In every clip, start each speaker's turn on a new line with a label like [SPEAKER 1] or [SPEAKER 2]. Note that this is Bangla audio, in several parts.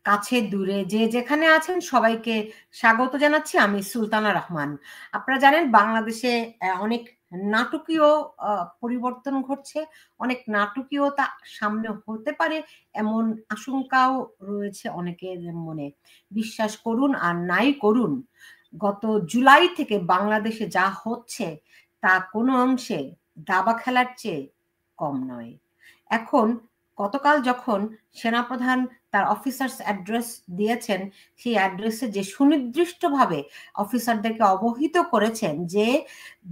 [SPEAKER 1] কাছে দূরে যে যেখানে আছেন সবাইকে স্বাগত জানাচ্ছি। আমি সুলতানা রহমান। আপনারা জানেন বাংলাদেশে অনেক নাটকীয় পরিবর্তন ঘটছে, অনেক নাটকীয়তা সামনে হতে পারে এমন আশঙ্কাও রয়েছে অনেকের মনে। বিশ্বাস করুন আর নাই করুন, গত জুলাই থেকে বাংলাদেশে যা হচ্ছে তা কোনো অংশে দাবা খেলার চেয়ে কম নয়। এখন গতকাল যখন সেনাপ্রধান তার অফিসার্স অ্যাড্রেস দিয়েছেন, সেই অ্যাড্রেসে যে সুনির্দিষ্টভাবে অফিসারদেরকে অবহিত করেছেন যে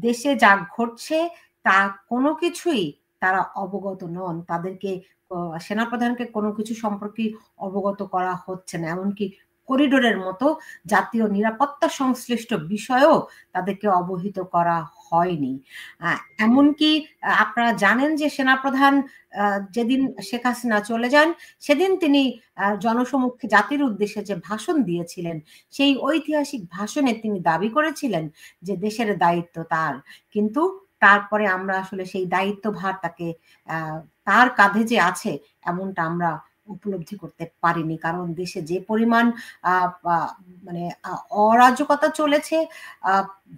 [SPEAKER 1] দেশে যা ঘটছে তা কোনো কিছুই তারা অবগত নন, তাদেরকে সেনাপ্রধানকে কোনো কিছু সম্পর্কে অবগত করা হচ্ছে না, এমনকি করিডোরের মতো জাতীয় নিরাপত্তা সংশ্লিষ্ট বিষয়েও তাদেরকে অবহিত করা হয়নি। এমনকি আপনারা জানেন যে সেনাপ্রধান যেদিন শেখ হাসিনা চলে যান সেদিন তিনি জনসমক্ষে জাতির উদ্দেশ্যে যে ভাষণ দিয়েছিলেন, সেই ঐতিহাসিক ভাষণে তিনি দাবি করেছিলেন যে দেশের দায়িত্ব তার। কিন্তু তারপরে আমরা আসলে সেই দায়িত্বভার তাকে তার কাঁধে যে আছে এমনটা আমরা উপলব্ধি করতে পারিনি, কারণ দেশে যে পরিমাণ মানে অরাজকতা চলেছে,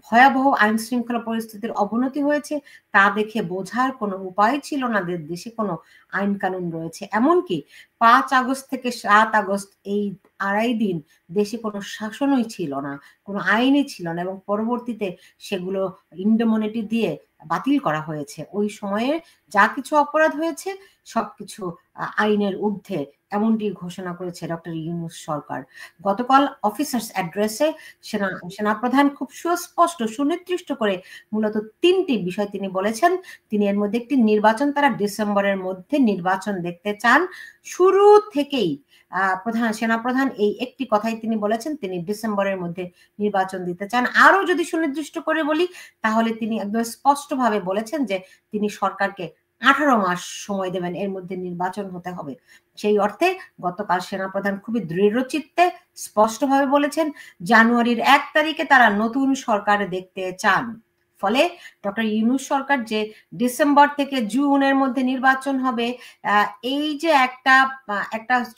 [SPEAKER 1] ভয়াবহ আইন শৃঙ্খলা পরিস্থিতির অবনতি হয়েছে, তা দেখে বোঝার কোনো উপায় ছিল না যে দেশে কোনো আইন কানুন রয়েছে। এমনকি 5 আগস্ট থেকে 7 আগস্ট এই 2.5 দিন দেশে কোনো শাসনই ছিল না, কোনো আইনই ছিল না, এবং পরবর্তীতে সেগুলো ইন্ডেমনিটি দিয়ে বাতিল করা হয়েছে। ওই সময়ে যা কিছু অপরাধ হয়েছে সবকিছু আইনের ঊর্ধ্বে, এমনটি ঘোষণা করেছে ডক্টর ইউনূস সরকার। গতকাল অফিসার্স অ্যাড্রেসে সেনাপ্রধান খুব সুস্পষ্ট সুনির্দিষ্ট করে মূলত 3টি বিষয় তিনি বলেছেন। তিনি এর মধ্যে একটি নির্বাচন, তারা ডিসেম্বরের মধ্যে নির্বাচন দেখতে চান। শুরু থেকেই সেনাপ্রধান এই একটি কথাই তিনি বলেছেন, তিনি ডিসেম্বরের মধ্যে নির্বাচন দিতে চান। আরো যদি সুনির্দিষ্ট করে বলি তাহলে তিনি একদম স্পষ্টভাবে বলেছেন যে তিনি সরকারকে 18 মাস সময় দেবেন, এর মধ্যে নির্বাচন হতে হবে। সেই অর্থে গতকাল সেনাপ্রধান খুবই দৃঢ়চিত্তে স্পষ্টভাবে বলেছেন জানুয়ারির 1 তারিখে তারা নতুন সরকার দেখতে চান। ফলে ডক্টর ইউনূস সরকার যে ডিসেম্বর থেকে জুনের মধ্যে নির্বাচন হবে, এই যে একটা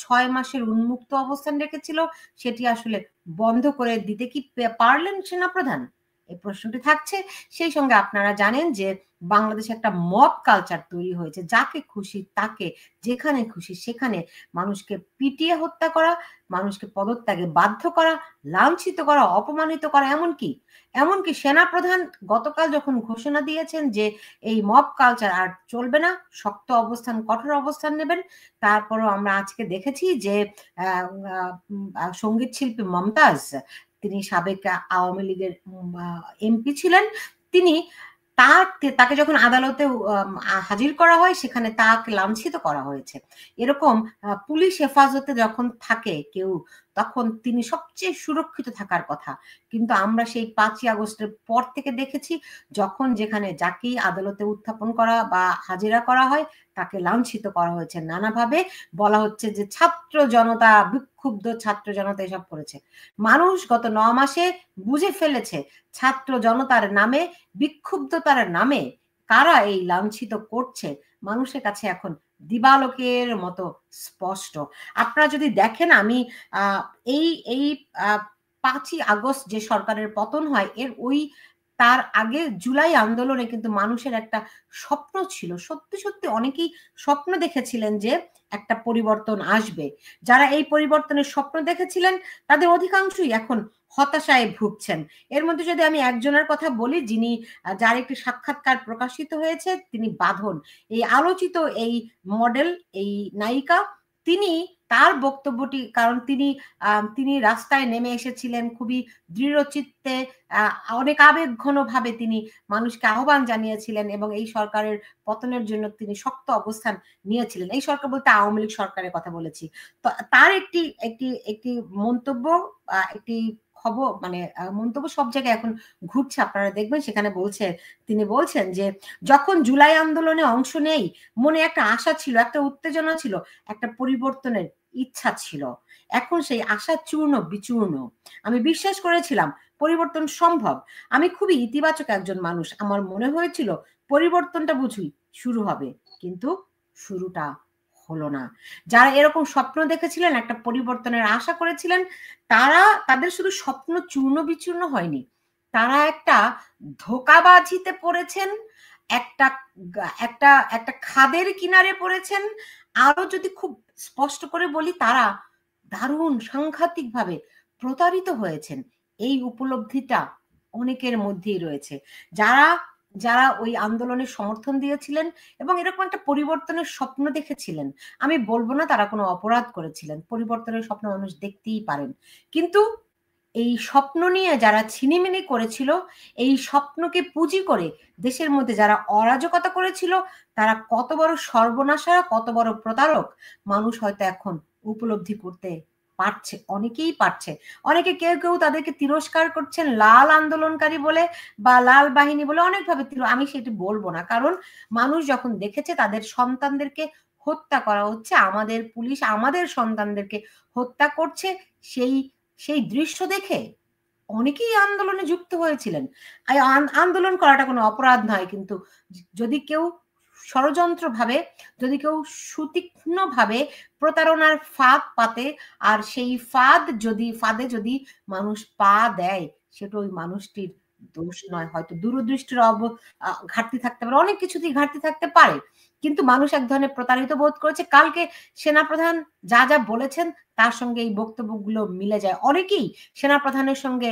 [SPEAKER 1] 6 মাসের উন্মুক্ত অবস্থান রেখেছিল, সেটি আসলে বন্ধ করে দিতে কি পারলেন সেনাপ্রধান? এই প্রশ্নটি থাকছে। সেই সঙ্গে আপনারা জানেন যে বাংলাদেশে একটা মব কালচার তৈরি হয়েছে, যাকে খুশি তাকে যেখানে খুশি সেখানে মানুষকে পিটিয়ে হত্যা করা, মানুষকে পদত্যাগে বাধ্য করা, লাঞ্ছিত করা, অপমানিত করা। এমনকি সেনাপ্রধান গতকাল যখন ঘোষণা দিয়েছেন যে এই মব কালচার আর চলবে না, শক্ত অবস্থান, কঠোর অবস্থান নেবেন, তারপরও আমরা আজকে দেখেছি যে সঙ্গীত শিল্পী মমতাজ, তিনি সাবেক আওয়ামী লীগের এমপি ছিলেন, তিনি তাকে যখন আদালতে হাজির করা হয় সেখানে তাকে লাঞ্ছিত করা হয়েছে। এরকম পুলিশ হেফাজতে যখন থাকে কেউ, তখন তিনি সবচেয়ে সুরক্ষিত থাকার কথা, কিন্তু আমরা সেই 5ই আগস্টের পর থেকে দেখেছি যখন যেখানে যাকেই আদালতে উত্থাপন করা বা হাজিরা করা হয় তাকে লাঞ্ছিত করা হয়েছে নানাভাবে। বলা হচ্ছে যে ছাত্র জনতা, বিক্ষুব্ধ ছাত্র জনতা এসব করেছে। মানুষ গত 9 মাসে বুঝে ফেলেছে ছাত্র জনতার নামে, বিক্ষুব্ধতার নামে কারা এই লাঞ্ছিত করছে, মানুষের কাছে এখন দিবালোকের মতো স্পষ্ট। আপনারা যদি দেখেন, আমি এই এই 5ই আগস্ট যে সরকারের পতন হয় এর তার আগে জুলাই আন্দোলনে কিন্তু মানুষের একটা স্বপ্ন ছিল, সত্যি সত্যি অনেকেই স্বপ্ন দেখেছিলেন যে একটা পরিবর্তন আসবে। যারা এই পরিবর্তনের স্বপ্ন দেখেছিলেন তাদের অধিকাংশই এখন হতাশায় ভুগছেন। এর মধ্যে যদি আমি একজনের কথা বলি, যার একটি সাক্ষাৎকার প্রকাশিত হয়েছে, তিনি বাঁধন, এই আলোচিত এই মডেল, এই নায়িকা, তিনি তার বক্তব্যটি, কারণ তিনি রাস্তায় নেমে এসেছিলেন খুবই দৃঢ়চিত্তে, অনেক আবেগঘন ভাবে তিনি মানুষকে আহ্বান জানিয়েছিলেন এবং এই সরকারের পতনের জন্য তিনি শক্ত অবস্থান নিয়েছিলেন। এই সরকার বলতে আওয়ামী লীগ সরকারের কথা বলেছি। তো তার একটি একটি একটি মন্তব্য, একটি খবর, মানে মন্তব্য সব জায়গায় এখন ঘুরছে, আপনারা দেখবেন। সেখানে তিনি বলছেন যে যখন জুলাই আন্দোলনে অংশ নেই মনে একটা আশা ছিল, একটা উত্তেজনা ছিল, একটা পরিবর্তনের ইচ্ছা ছিল। এখন সেই আশা চূর্ণ বিচূর্ণ। আমি বিশ্বাস করেছিলাম পরিবর্তন সম্ভব। আমি খুবই ইতিবাচক একজন মানুষ। আমার মনে হয়েছিল পরিবর্তনটা বুঝি শুরু হবে, কিন্তু শুরুটা হলো না। যারা এরকম স্বপ্ন দেখেছিলেন, একটা পরিবর্তনের আশা করেছিলেন, তাদের শুধু স্বপ্ন চূর্ণ-বিচূর্ণ হয়নি। তারা একটা ধোঁকাবাজিতে পড়েছেন, একটা একটা খাদের কিনারে পড়েছেন। আরো যদি খুব স্পষ্ট করে বলি, তারা দারুণ সাংঘাতিকভাবে প্রতারিত হয়েছেন। এই উপলব্ধিটা অনেকের মধ্যেই রয়েছে। যারা যারা ওই আন্দোলনের সমর্থন দিয়েছিলেন এবং এরকম একটা পরিবর্তনের স্বপ্ন দেখেছিলেন, আমি বলব না তারা কোনো অপরাধ করেছিলেন। পরিবর্তনের স্বপ্ন মানুষ দেখতেই পারেন। কিন্তু এই স্বপ্ন নিয়ে যারা ছিনিমিনি করেছিল, এই স্বপ্নকে পুঁজি করে দেশের মধ্যে যারা অরাজকতা করেছিল, তারা কত বড় সর্বনাশা, কত বড় প্রতারক মানুষ হয়তো এখন উপলব্ধি করতে পারছে। অনেকেই পারছে। অনেকে কেউ তাদেরকে তিরস্কার করছেন লাল আন্দোলনকারী বলে বা লাল বাহিনী বলে অনেকভাবে আমি সেটি বলব না। কারণ মানুষ যখন দেখেছে তাদের সন্তানদেরকে হত্যা করা হচ্ছে, আমাদের পুলিশ আমাদের সন্তানদেরকে হত্যা করছে, সেই সেই দৃশ্য দেখে অনেকেই আন্দোলনে যুক্ত হয়েছিলেন। আন্দোলন করাটা কোনো অপরাধ নয়, কিন্তু যদি কেউ ষড়যন্ত্রভাবে, যদি কেউ সুতীক্ষ্ণভাবে প্রতারণার ফাঁদ পাতে, আর সেই ফাঁদে যদি মানুষ পা দেয়, সেটা ওই মানুষটির দোষ নয়। হয়তো দূরদৃষ্টির ঘাটতি থাকতে পারে, অনেক কিছুতেই ঘাটতি থাকতে পারে। কিন্তু মানুষ এক ধরনের প্রতারিত বোধ করেছে। কালকে সেনাপ্রধান যা বলেছেন তার সঙ্গে এই বক্তব্যগুলো মিলে যায়। অনেকেই সেনাপ্রধানের সঙ্গে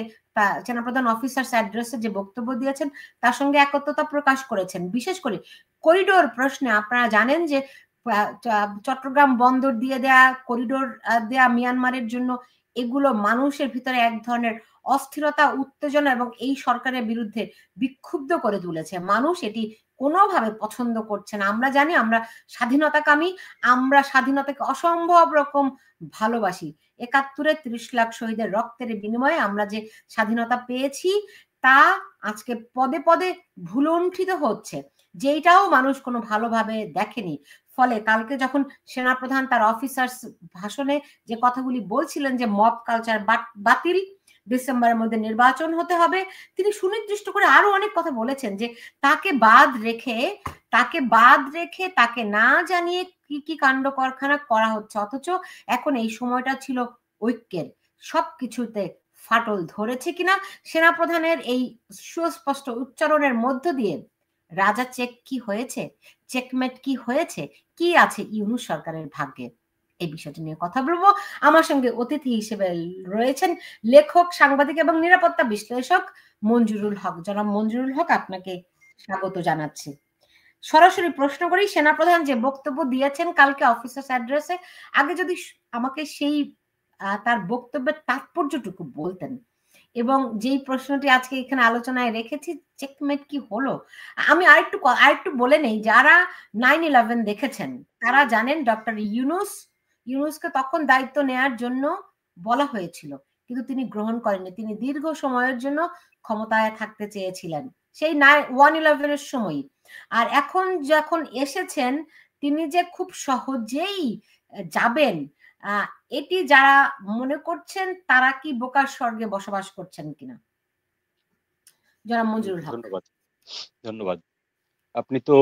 [SPEAKER 1] সেনাপ্রধান অফিসার্স অ্যাড্রেসে যে বক্তব্য দিয়েছেন তার সঙ্গে একত্রতা প্রকাশ করেছেন। বিশেষ করে করিডোর প্রশ্নে আপনারা জানেন যে চট্টগ্রাম বন্দর দিয়ে দেয়া, করিডোর দেয়া মিয়ানমারের জন্য, এগুলো মানুষের ভিতরে এক ধরনের অস্থিরতা, উত্তেজনা এবং এই সরকারের বিরুদ্ধে বিক্ষুব্ধ করে তুলেছে। মানুষ এটি কোনোভাবে পছন্দ করছে না। আমরা জানি আমরা স্বাধীনতাকামী, আমরা স্বাধীনতাকে অসম্ভব রকম ভালোবাসি। ৭১-এ ৩০ লাখ শহীদের রক্তের বিনিময়ে আমরা যে স্বাধীনতা পেয়েছি, তা আজকে পদে পদে ভুলুণ্ঠিত হচ্ছে, যেইটাও মানুষ কোনো ভালোভাবে দেখেনি। ফলে কালকে যখন সেনাপ্রধান তার অফিসার্স ভাষণে যে কথাগুলি বলছিলেন যে মব কালচার বাতিল, ডিসেম্বরের মধ্যে নির্বাচন হতে হবে, তিনি সুনির্দিষ্ট করে আরো অনেক কথা বলেছেন যে তাকে বাদ রেখে তাকে না জানিয়ে কি কাণ্ড কারখানা করা হচ্ছে। অথচ এখন এই সময়টা ছিল ঐক্যের। সবকিছুতে ফাটল ধরেছে কিনা সেনাপ্রধানের এই সুস্পষ্ট উচ্চারণের মধ্য দিয়ে রাজা চেক কি হয়েছে, চেকমেট কি হয়েছে, কি আছে ইউনূস সরকারের ভাগ্যে, এই বিষয়টি নিয়ে কথা বলবো। আমার সঙ্গে অতিথি হিসেবে রয়েছেন লেখক, সাংবাদিক এবং নিরাপত্তা বিশ্লেষক মঞ্জুরুল হক। জনাব মঞ্জুরুল হক, আপনাকে স্বাগত জানাচ্ছি। সরাসরি প্রশ্ন করি, সেনাপ্রধান যে বক্তব্য দিয়েছেন কালকে অফিসার্স অ্যাড্রেসে, আগে যদি আমাকে সেই তার বক্তব্যের তাৎপর্যটুকু বলতেন, এবং যেই প্রশ্নটি আজকে এখানে আলোচনায় রেখেছি, চেকমেট কি হলো। আমি আরেকটু বলে নেই, যারা 9/11 দেখেছেন তারা জানেন ডক্টর ইউনূসকে তখন দায়িত্ব নেয়ার জন্য বলা হয়েছিল, কিন্তু তিনি গ্রহণ করেননি। তিনি দীর্ঘ সময়ের জন্য ক্ষমতায় থাকতে চেয়েছিলেন, সেই 1/11 এর সময়। আর এখন যখন এসেছেন, তিনি যে খুব সহজেই যাবেন, এটি যারা মনে করছেন তারা কি বোকার স্বর্গে বসবাস করছেন কিনা। জনাব মঞ্জুরুল হক।
[SPEAKER 2] ধন্যবাদ। আপনি তো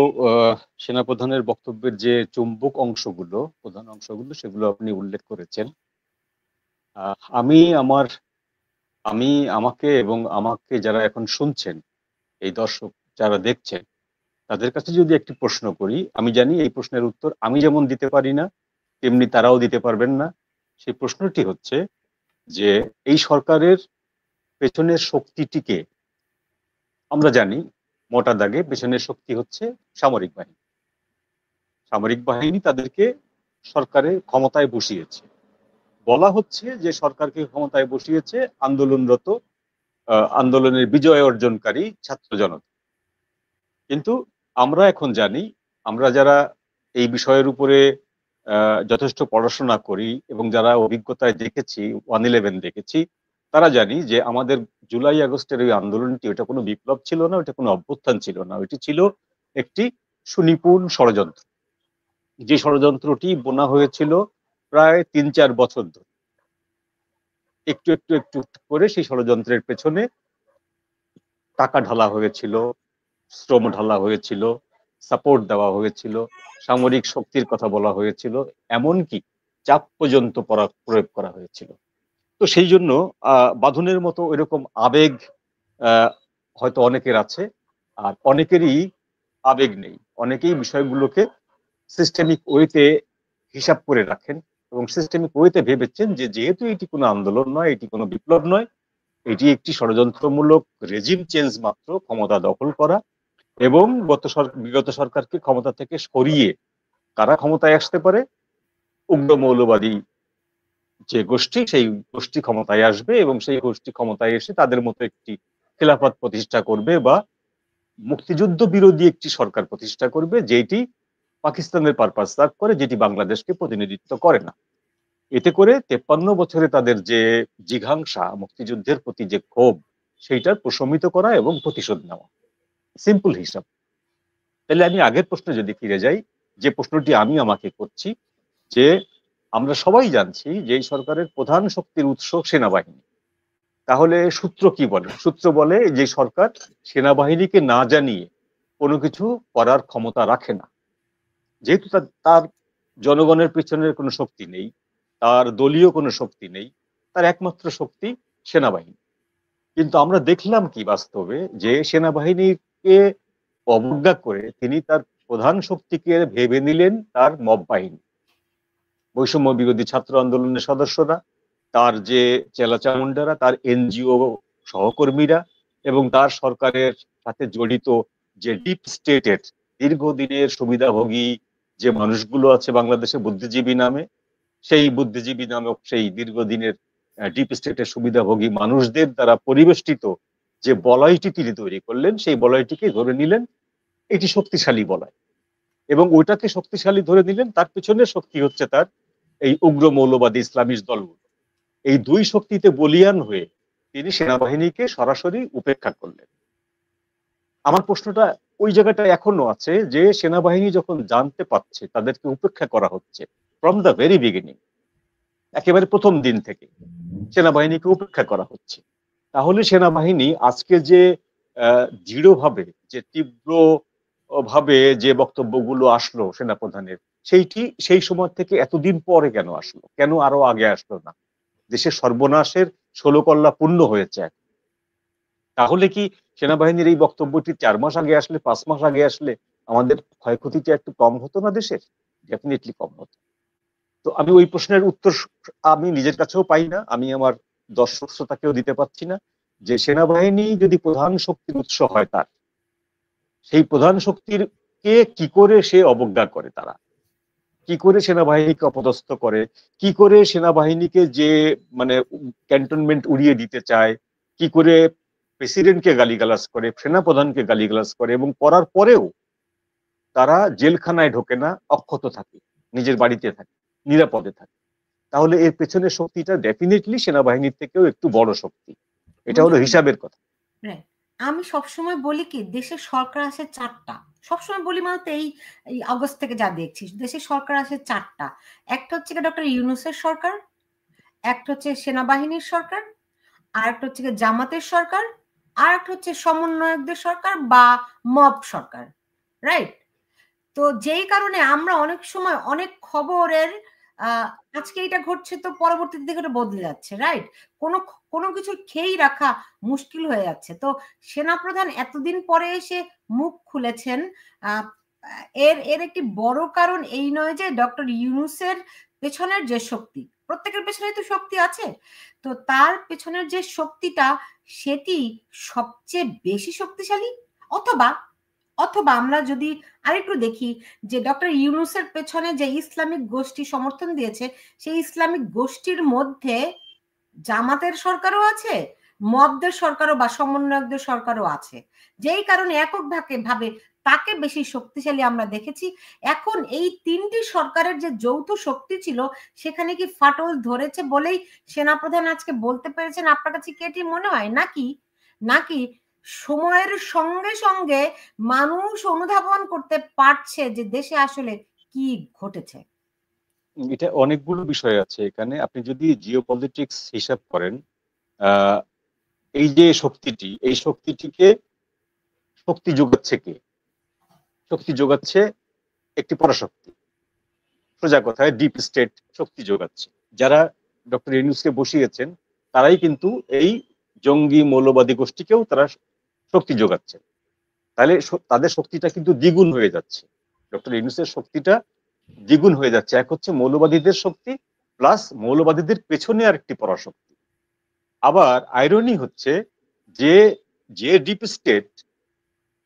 [SPEAKER 2] সেনাপ্রধানের বক্তব্যের যে চুম্বক অংশগুলো, প্রধান অংশগুলো, সেগুলো আপনি উল্লেখ করেছেন। আমাকে এবং আমাকে যারা এখন শুনছেন, এই দর্শক যারা দেখছেন, তাদের কাছে যদি একটি প্রশ্ন করি, আমি জানি এই প্রশ্নের উত্তর আমি যেমন দিতে পারি না, তেমনি তারাও দিতে পারবেন না। সেই প্রশ্নটি হচ্ছে যে এই সরকারের পেছনের শক্তিটিকে আমরা জানি, মোটা দাগে পেছনের শক্তি হচ্ছে সামরিক বাহিনী। সামরিক বাহিনী তাদেরকে সরকারের ক্ষমতায় বসিয়েছে। বলা হচ্ছে যে সরকারকে ক্ষমতায় বসিয়েছে আন্দোলনরত, আন্দোলনের বিজয় অর্জনকারী ছাত্র জনতা। কিন্তু আমরা এখন জানি, আমরা যারা এই বিষয়ের উপরে যথেষ্ট পড়াশোনা করি এবং যারা অভিজ্ঞতায় দেখেছি, 1/11 দেখেছি, তারা জানি যে আমাদের জুলাই আগস্টের ওই আন্দোলনটি, ওটা কোনো বিপ্লব ছিল না, ওটা কোনো অভ্যুত্থান ছিল না, ওইটি ছিল একটি সুনিপুণ ষড়যন্ত্র। যে ষড়যন্ত্রটি বোনা হয়েছিল প্রায় ৩-৪ বছর ধরে। একটু একটু একটু করে সেই ষড়যন্ত্রের পেছনে টাকা ঢালা হয়েছিল, শ্রম ঢালা হয়েছিল, সাপোর্ট দেওয়া হয়েছিল, সামরিক শক্তির কথা বলা হয়েছিল, এমনকি চাপ পর্যন্ত প্রয়োগ করা হয়েছিল। তো সেই জন্য বাঁধনের মতো এরকম আবেগ হয়তো অনেকের আছে, আর অনেকেরই আবেগ নেই। অনেকেই বিষয়গুলোকে সিস্টেমিক ওয়েতে হিসাব করে রাখেন এবং সিস্টেমিক ওয়েতে ভেবেছেন যে যেহেতু এটি কোনো আন্দোলন নয়, এটি কোনো বিপ্লব নয়, এটি একটি ষড়যন্ত্রমূলক রেজিম চেঞ্জ মাত্র, ক্ষমতা দখল করা এবং বিগত সরকারকে ক্ষমতা থেকে সরিয়ে কারা ক্ষমতায় আসতে পারে, উগ্র মৌলবাদী যে গোষ্ঠী, সেই গোষ্ঠী ক্ষমতায় আসবে এবং সেই গোষ্ঠী ক্ষমতায় এসে তাদের মতো একটি খেলাফত প্রতিষ্ঠা করবে বা মুক্তিযুদ্ধ বিরোধী একটি সরকার প্রতিষ্ঠা করবে, যেটি পাকিস্তানের পারপাস সার্ভ করে, যেটি বাংলাদেশকে প্রতিনিধিত্ব করে না। এতে করে 53 বছরে তাদের যে জিঘাংসা, মুক্তিযুদ্ধের প্রতি যে ক্ষোভ, সেইটার প্রশমিত করা এবং প্রতিশোধ নেওয়া। সিম্পল হিসাব। তাহলে আমি আগের প্রশ্নে যদি ফিরে যাই, যে প্রশ্নটি আমি আমাকে করছি, যে আমরা সবাই জানছি যে এই সরকারের প্রধান শক্তির উৎস সেনাবাহিনী। তাহলে সূত্র কি বলে? সূত্র বলে যে সরকার সেনাবাহিনীকে না জানিয়ে কোনো কিছু করার ক্ষমতা রাখে না। যেহেতু তার জনগণের পিছনের কোনো শক্তি নেই, তার দলীয় কোনো শক্তি নেই, তার একমাত্র শক্তি সেনাবাহিনী। কিন্তু আমরা দেখলাম কি বাস্তবে, যে সেনাবাহিনীকে অবজ্ঞা করে তিনি তার প্রধান শক্তিকে ভেবে নিলেন তার মব বাহিনী, বৈষম্য বিরোধী ছাত্র আন্দোলনের সদস্যরা, তার যে চেলাচামুন্ডারা, তার এনজিও সহকর্মীরা এবং তার সরকারের সাথে জড়িত যে ডিপ স্টেটের দীর্ঘদিনের সুবিধাভোগী যে মানুষগুলো আছে বাংলাদেশে বুদ্ধিজীবী নামে, সেই বুদ্ধিজীবী নামক সেই দীর্ঘদিনের ডিপ স্টেটের সুবিধাভোগী মানুষদের দ্বারা পরিবেষ্টিত যে বলয়টি তিনি তৈরি করলেন, সেই বলয়টিকে ধরে নিলেন এটি শক্তিশালী বলয় এবং ওইটাকে শক্তিশালী ধরে নিলেন। তার পেছনের শক্তি হচ্ছে তার এই উগ্র মৌলবাদী ইসলামিস্ট দলগুলো। এই দুই শক্তিতে বলিয়ান হয়ে তিনি সেনাবাহিনীকে সরাসরি উপেক্ষা করলেন। আমার প্রশ্নটা ওই জায়গাটা এখনো আছে, যে সেনাবাহিনী যখন জানতে পারছে তাদেরকে উপেক্ষা করা হচ্ছে ফ্রম দ্য ভেরি বিগিনিং, একেবারে প্রথম দিন থেকে সেনাবাহিনীকে উপেক্ষা করা হচ্ছে, তাহলে সেনাবাহিনী আজকে যে দৃঢ়ভাবে, যে তীব্র ভাবে যে বক্তব্যগুলো আসলো সেনাপ্রধানের, সেই সময় থেকে এতদিন পরে কেন আসলো? কেন আরো আগে আসলো না? দেশের সর্বনাশের 16 কল্লা পূর্ণ হয়েছে। তাহলে কি সেনাবাহিনীর এই বক্তব্যটি 4 মাস আগে আসলে, 5 মাস আগে আসলে আমাদের ক্ষয়ক্ষতিটা একটু কম হতো না দেশের? ডেফিনেটলি কম হতো। তো আমি ওই প্রশ্নের উত্তর আমি নিজের কাছেও পাই না, আমি আমার দর্শক শ্রোতাকেও দিতে পারছি না, যে সেনাবাহিনী যদি প্রধান শক্তির উৎস হয়, তার সেই প্রধান শক্তির কে কি করে সে অবজ্ঞা করে, তারা কি করে সেনাবাহিনীকে অপদস্থ করে, কি করে সেনাবাহিনীকে যে মানে ক্যান্টনমেন্ট উড়িয়ে দিতে চায়, কি করে প্রেসিডেন্টকে গালিগালাজ করে, সেনাপ্রধানকে গালিগালাজ করে, এবং করার পরেও তারা জেলখানায় ঢোকে না, অক্ষত থাকে, নিজের বাড়িতে থাকে, নিরাপদে থাকে। তাহলে এর পেছনের শক্তিটা ডেফিনেটলি সেনাবাহিনীর থেকেও একটু বড় শক্তি। এটা হলো হিসাবের কথা।
[SPEAKER 1] আমি সবসময় বলি কি, দেশের সরকার আছে 4টা। সবসময় বলি, মানে এই আগস্ট থেকে যা দেখছি, দেশের সরকার আছে 4টা। একটা হচ্ছে ডক্টর ইউনূসের সরকার, একটা হচ্ছে সেনাবাহিনীর সরকার, আর একটা হচ্ছে জামাতের সরকার, আর একটা হচ্ছে সমন্বয়কদের সরকার বা মব সরকার, রাইট? তো যেই কারণে আমরা অনেক সময় অনেক খবরের আজকে এটা ঘটছে তো পরবর্তীতে দিকে এটা বদলে যাচ্ছে, রাইট? কোনো কোনো কিছু খেয়েই রাখা মুশকিল হয়ে যাচ্ছে। তো সেনাপ্রধান এতদিন পরে এসে মুখ খুলেছেন, এর এর একটি বড় কারণ এই নয় যে ডক্টর ইউনূসের পেছনের যে শক্তি, প্রত্যেকের পেছনে তো শক্তি আছে, তো তার পেছনের যে শক্তিটা সেটি সবচেয়ে বেশি শক্তিশালী। অথবা অথবা আমরা যদি আরেকটু দেখি যে ডক্টর ইউনূসের পেছনে যে ইসলামিক গোষ্ঠী সমর্থন দিয়েছে, সেই ইসলামিক গোষ্ঠীর মধ্যে জামাতের সরকারও আছে, মবদের সরকারও বা সমন্বয়কদের সরকারও আছে, যেই কারণে একক ভাবে তাকে বেশি শক্তিশালী আমরা দেখেছি। এখন এই 3টি সরকারের যে যৌথ শক্তি ছিল, সেখানে কি ফাটল ধরেছে বলেই সেনাপ্রধান আজকে বলতে পেরেছেন? আপনার কাছে কি এটি মনে হয়, নাকি নাকি সময়ের সঙ্গে সঙ্গে মানুষ অনুধাবন করতে পারছে যে দেশে আসলে কি ঘটেছে?
[SPEAKER 2] এটা অনেকগুলো বিষয় আছে এখানে। আপনি যদি জিওপলিটিক্স হিসাব করেন, এই যে শক্তিটি, এই শক্তিটিকে শক্তি যোগাচ্ছে কে? শক্তি যোগাচ্ছে একটি পরাশক্তি, সোজা কথায় ডিপ স্টেট শক্তি যোগাচ্ছে। যারা ডক্টর ইউনূসকে বসিয়েছেন তারাই কিন্তু এই জঙ্গি মৌলবাদী গোষ্ঠীকেও তারা শক্তি যোগাচ্ছে। তাহলে তাদের শক্তিটা কিন্তু দ্বিগুণ হয়ে যাচ্ছে, ডক্টর ইউনূসের শক্তিটা দ্বিগুণ হয়ে যাচ্ছে। এক হচ্ছে মৌলবাদীদের শক্তি প্লাস মৌলবাদীদের পেছনে আরেকটি পরাশক্তি। আবার আইরনি হচ্ছে যে যে ডিপ স্টেট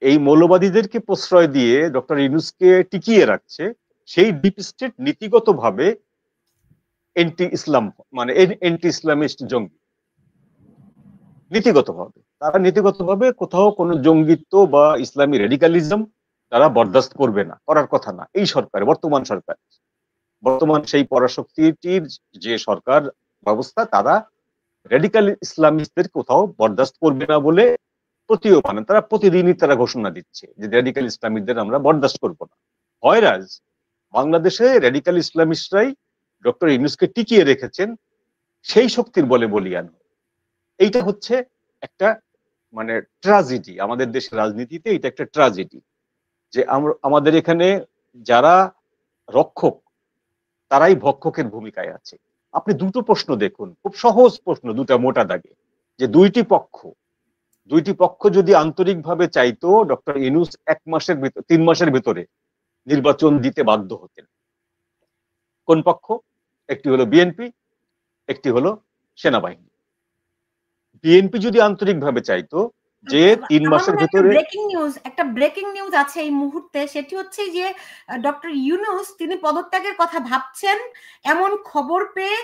[SPEAKER 2] এই মৌলবাদীদেরকে প্রশ্রয় দিয়ে ডক্টর ইউনূসকে টিকিয়ে রাখছে, সেই ডিপ স্টেট নীতিগতভাবে এন্টি ইসলাম, মানে এন্টি ইসলামিস্ট জঙ্গি। নীতিগতভাবে তারা নীতিগতভাবে কোথাও কোনো জঙ্গিত্ব বা ইসলামী রেডিকালিজম তারা বরদাস্ত করবে না, করার কথা না। এই সরকার, বর্তমান সেই পরাশক্তিটির যে সরকার ব্যবস্থা, তারা রেডিকাল ইসলামিস্টদের কোথাও বরদাস্ত করবে না বলে প্রতীয়মান। তারা প্রতিদিনই তারা ঘোষণা দিচ্ছে যে রেডিকাল ইসলামিকদের আমরা বরদাস্ত করব না। হয়রাজ বাংলাদেশে রেডিকাল ইসলামিস্টরাই ডক্টর ইউনূসকে টিকিয়ে রেখেছেন সেই শক্তির বলে বলিয়ান। এইটা হচ্ছে একটা মানে ট্রাজেডি আমাদের দেশের রাজনীতিতে, এটা একটা ট্রাজেডি যে আমাদের এখানে যারা রক্ষক তারাই ভক্ষকের ভূমিকায় আছে। আপনি দুটো প্রশ্ন দেখুন, খুব সহজ প্রশ্ন, দুটা মোটা দাগে, যে দুইটি পক্ষ যদি আন্তরিকভাবে চাইতো ডক্টর ইউনূস 3 মাসের ভিতরে নির্বাচন দিতে বাধ্য হতেন। কোন পক্ষ? একটি হলো বিএনপি, একটি হলো সেনাবাহিনী। বিএনপি যদি আন্তরিকভাবে চাইতো যে 3 মাসের ভিতরে,
[SPEAKER 1] একটা ব্রেকিং নিউজ আছে এই মুহূর্তে, সেটি হচ্ছে যে ডক্টর ইউনূস তিনি পদত্যাগের কথা ভাবছেন এমন খবর পেয়ে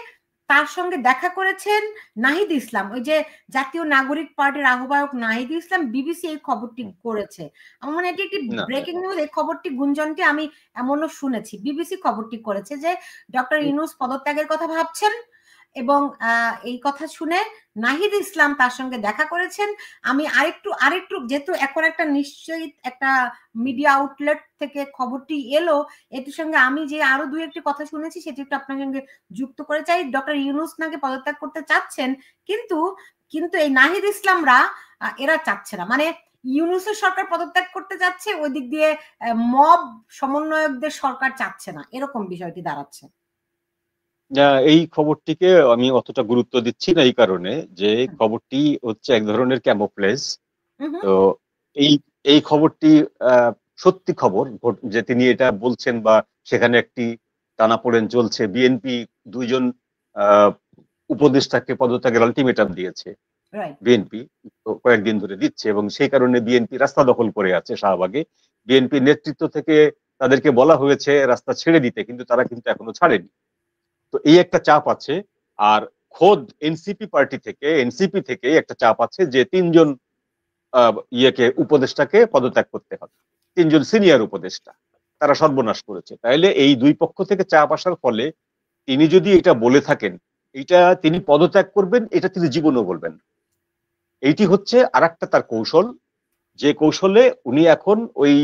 [SPEAKER 1] তার সঙ্গে দেখা করেছেন নাহিদ ইসলাম, ওই যে জাতীয় নাগরিক পার্টির আহ্বায়ক নাহিদ ইসলাম। বিবিসি এই খবরটি করেছে। আমার মনে হয় এটি একটি ব্রেকিং নিউজ। এই খবরটি গুঞ্জনটি আমি এমনও শুনেছি, বিবিসি খবরটি করেছে যে ডক্টর ইউনূস পদত্যাগের কথা ভাবছেন এবং এই কথা শুনে নাহিদ ইসলাম তার সঙ্গে দেখা করেছেন। আমি আরেকটু যেহেতু এখন একটা নিশ্চয়ই একটা মিডিয়া আউটলেট থেকে খবরটি এলো, এটির সঙ্গে আমি যে আরো দুই একটি কথা শুনেছি সেটি একটু আপনার সঙ্গে যুক্ত করে চাই। ডক্টর ইউনূস নাকি পদত্যাগ করতে চাচ্ছেন, কিন্তু এই নাহিদ ইসলামরা এরা চাচ্ছে না। মানে ইউনূসের সরকার পদত্যাগ করতে চাচ্ছে, ওই দিক দিয়ে মব সমন্বয়কদের সরকার চাচ্ছে না, এরকম বিষয়টি দাঁড়াচ্ছে।
[SPEAKER 2] এই খবরটিকে আমি অতটা গুরুত্ব দিচ্ছি না এই কারণে যে খবরটি হচ্ছে এক ধরনের ক্যামোফ্লেজ। তো এই খবরটি সত্যি খবর যে তিনি এটা বলছেন বা সেখানে একটি টানাপোড়েন চলছে। বিএনপি 2 জন উপদেষ্টাকে পদত্যাগের আলটিমেটাম দিয়েছে, বিএনপি কয়েকদিন ধরে দিচ্ছে, এবং সেই কারণে বিএনপি রাস্তা দখল করে আছে শাহবাগে। বিএনপি নেতৃত্ব থেকে তাদেরকে বলা হয়েছে রাস্তা ছেড়ে দিতে, কিন্তু তারা কিন্তু এখনো ছাড়েনি। তো এই একটা চাপ আছে। আর খোদ এনসিপি থেকে একটা চাপ আছে যে 3 জন উপদেষ্টাকে পদত্যাগ করতে হবে, 3 জন সিনিয়র উপদেষ্টা, তারা সর্বনাশ করেছে। তাইলে এই দুই পক্ষ থেকে চাপ আসার ফলে তিনি যদি এটা বলে থাকেন এটা তিনি পদত্যাগ করবেন, এটা তিনি জীবনও বলবেন। এইটি হচ্ছে আরেকটা তার কৌশল, যে কৌশলে উনি এখন ওই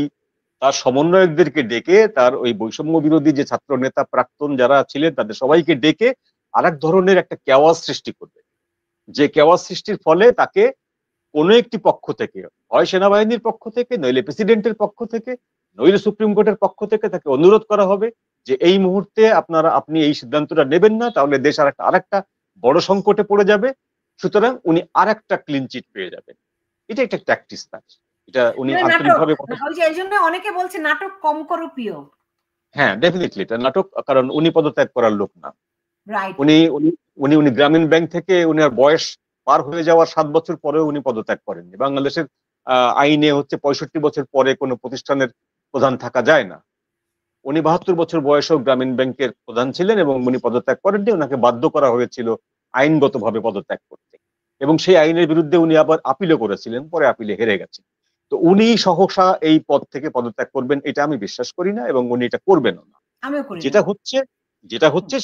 [SPEAKER 2] তার সমন্বয়কদেরকে ডেকে, তার ওই বৈষম্য বিরোধী যে ছাত্র নেতা প্রাক্তন যারা ছিলেন তাদের সবাইকে ডেকে আরেক ধরনের একটা কেওয়াস সৃষ্টি করবে, যে কেওয়াস সৃষ্টির ফলে তাকে কোনো একটি পক্ষ থেকে, হয় সেনাবাহিনীর পক্ষ থেকে, নইলে প্রেসিডেন্টের পক্ষ থেকে, নইলে সুপ্রিম কোর্টের পক্ষ থেকে তাকে অনুরোধ করা হবে যে এই মুহূর্তে আপনি এই সিদ্ধান্তটা নেবেন না, তাহলে দেশ আরেকটা বড় সংকটে পড়ে যাবে। সুতরাং উনি আরেকটা ক্লিন চিট পেয়ে যাবেন। এটা একটা ট্যাকটিস তার, এটা উনি আন্তরিকভাবে,
[SPEAKER 1] এই জন্য অনেকে বলছে নাটক কম করো প্রিয়।
[SPEAKER 2] হ্যাঁ, ডেফিনেটলি এটা নাটক, কারণ উনি পদত্যাগ করার লোক না। উনি গ্রামীণ ব্যাংক থেকে উনার বয়স পার হয়ে যাওয়ার 7 বছর পরেও উনি পদত্যাগ করেননি। বাংলাদেশের আইনে হচ্ছে 65 বছর পরে কোনো প্রতিষ্ঠানের প্রধান থাকা যায় না। উনি 72 বছর বয়সেও গ্রামীণ ব্যাংকের প্রধান ছিলেন এবং উনি পদত্যাগ করেননি। ওনাকে বাধ্য করা হয়েছিল আইনগতভাবে পদত্যাগ করতে, এবং সেই আইনের বিরুদ্ধে উনি আবার আপিলও করেছিলেন, পরে আপিলে হেরে গেছেন। তো উনি সহসা এই পদ থেকে পদত্যাগ করবেন এটা আমি বিশ্বাস করি না, এবং উনি এটা করবেনও না। যেটা হচ্ছে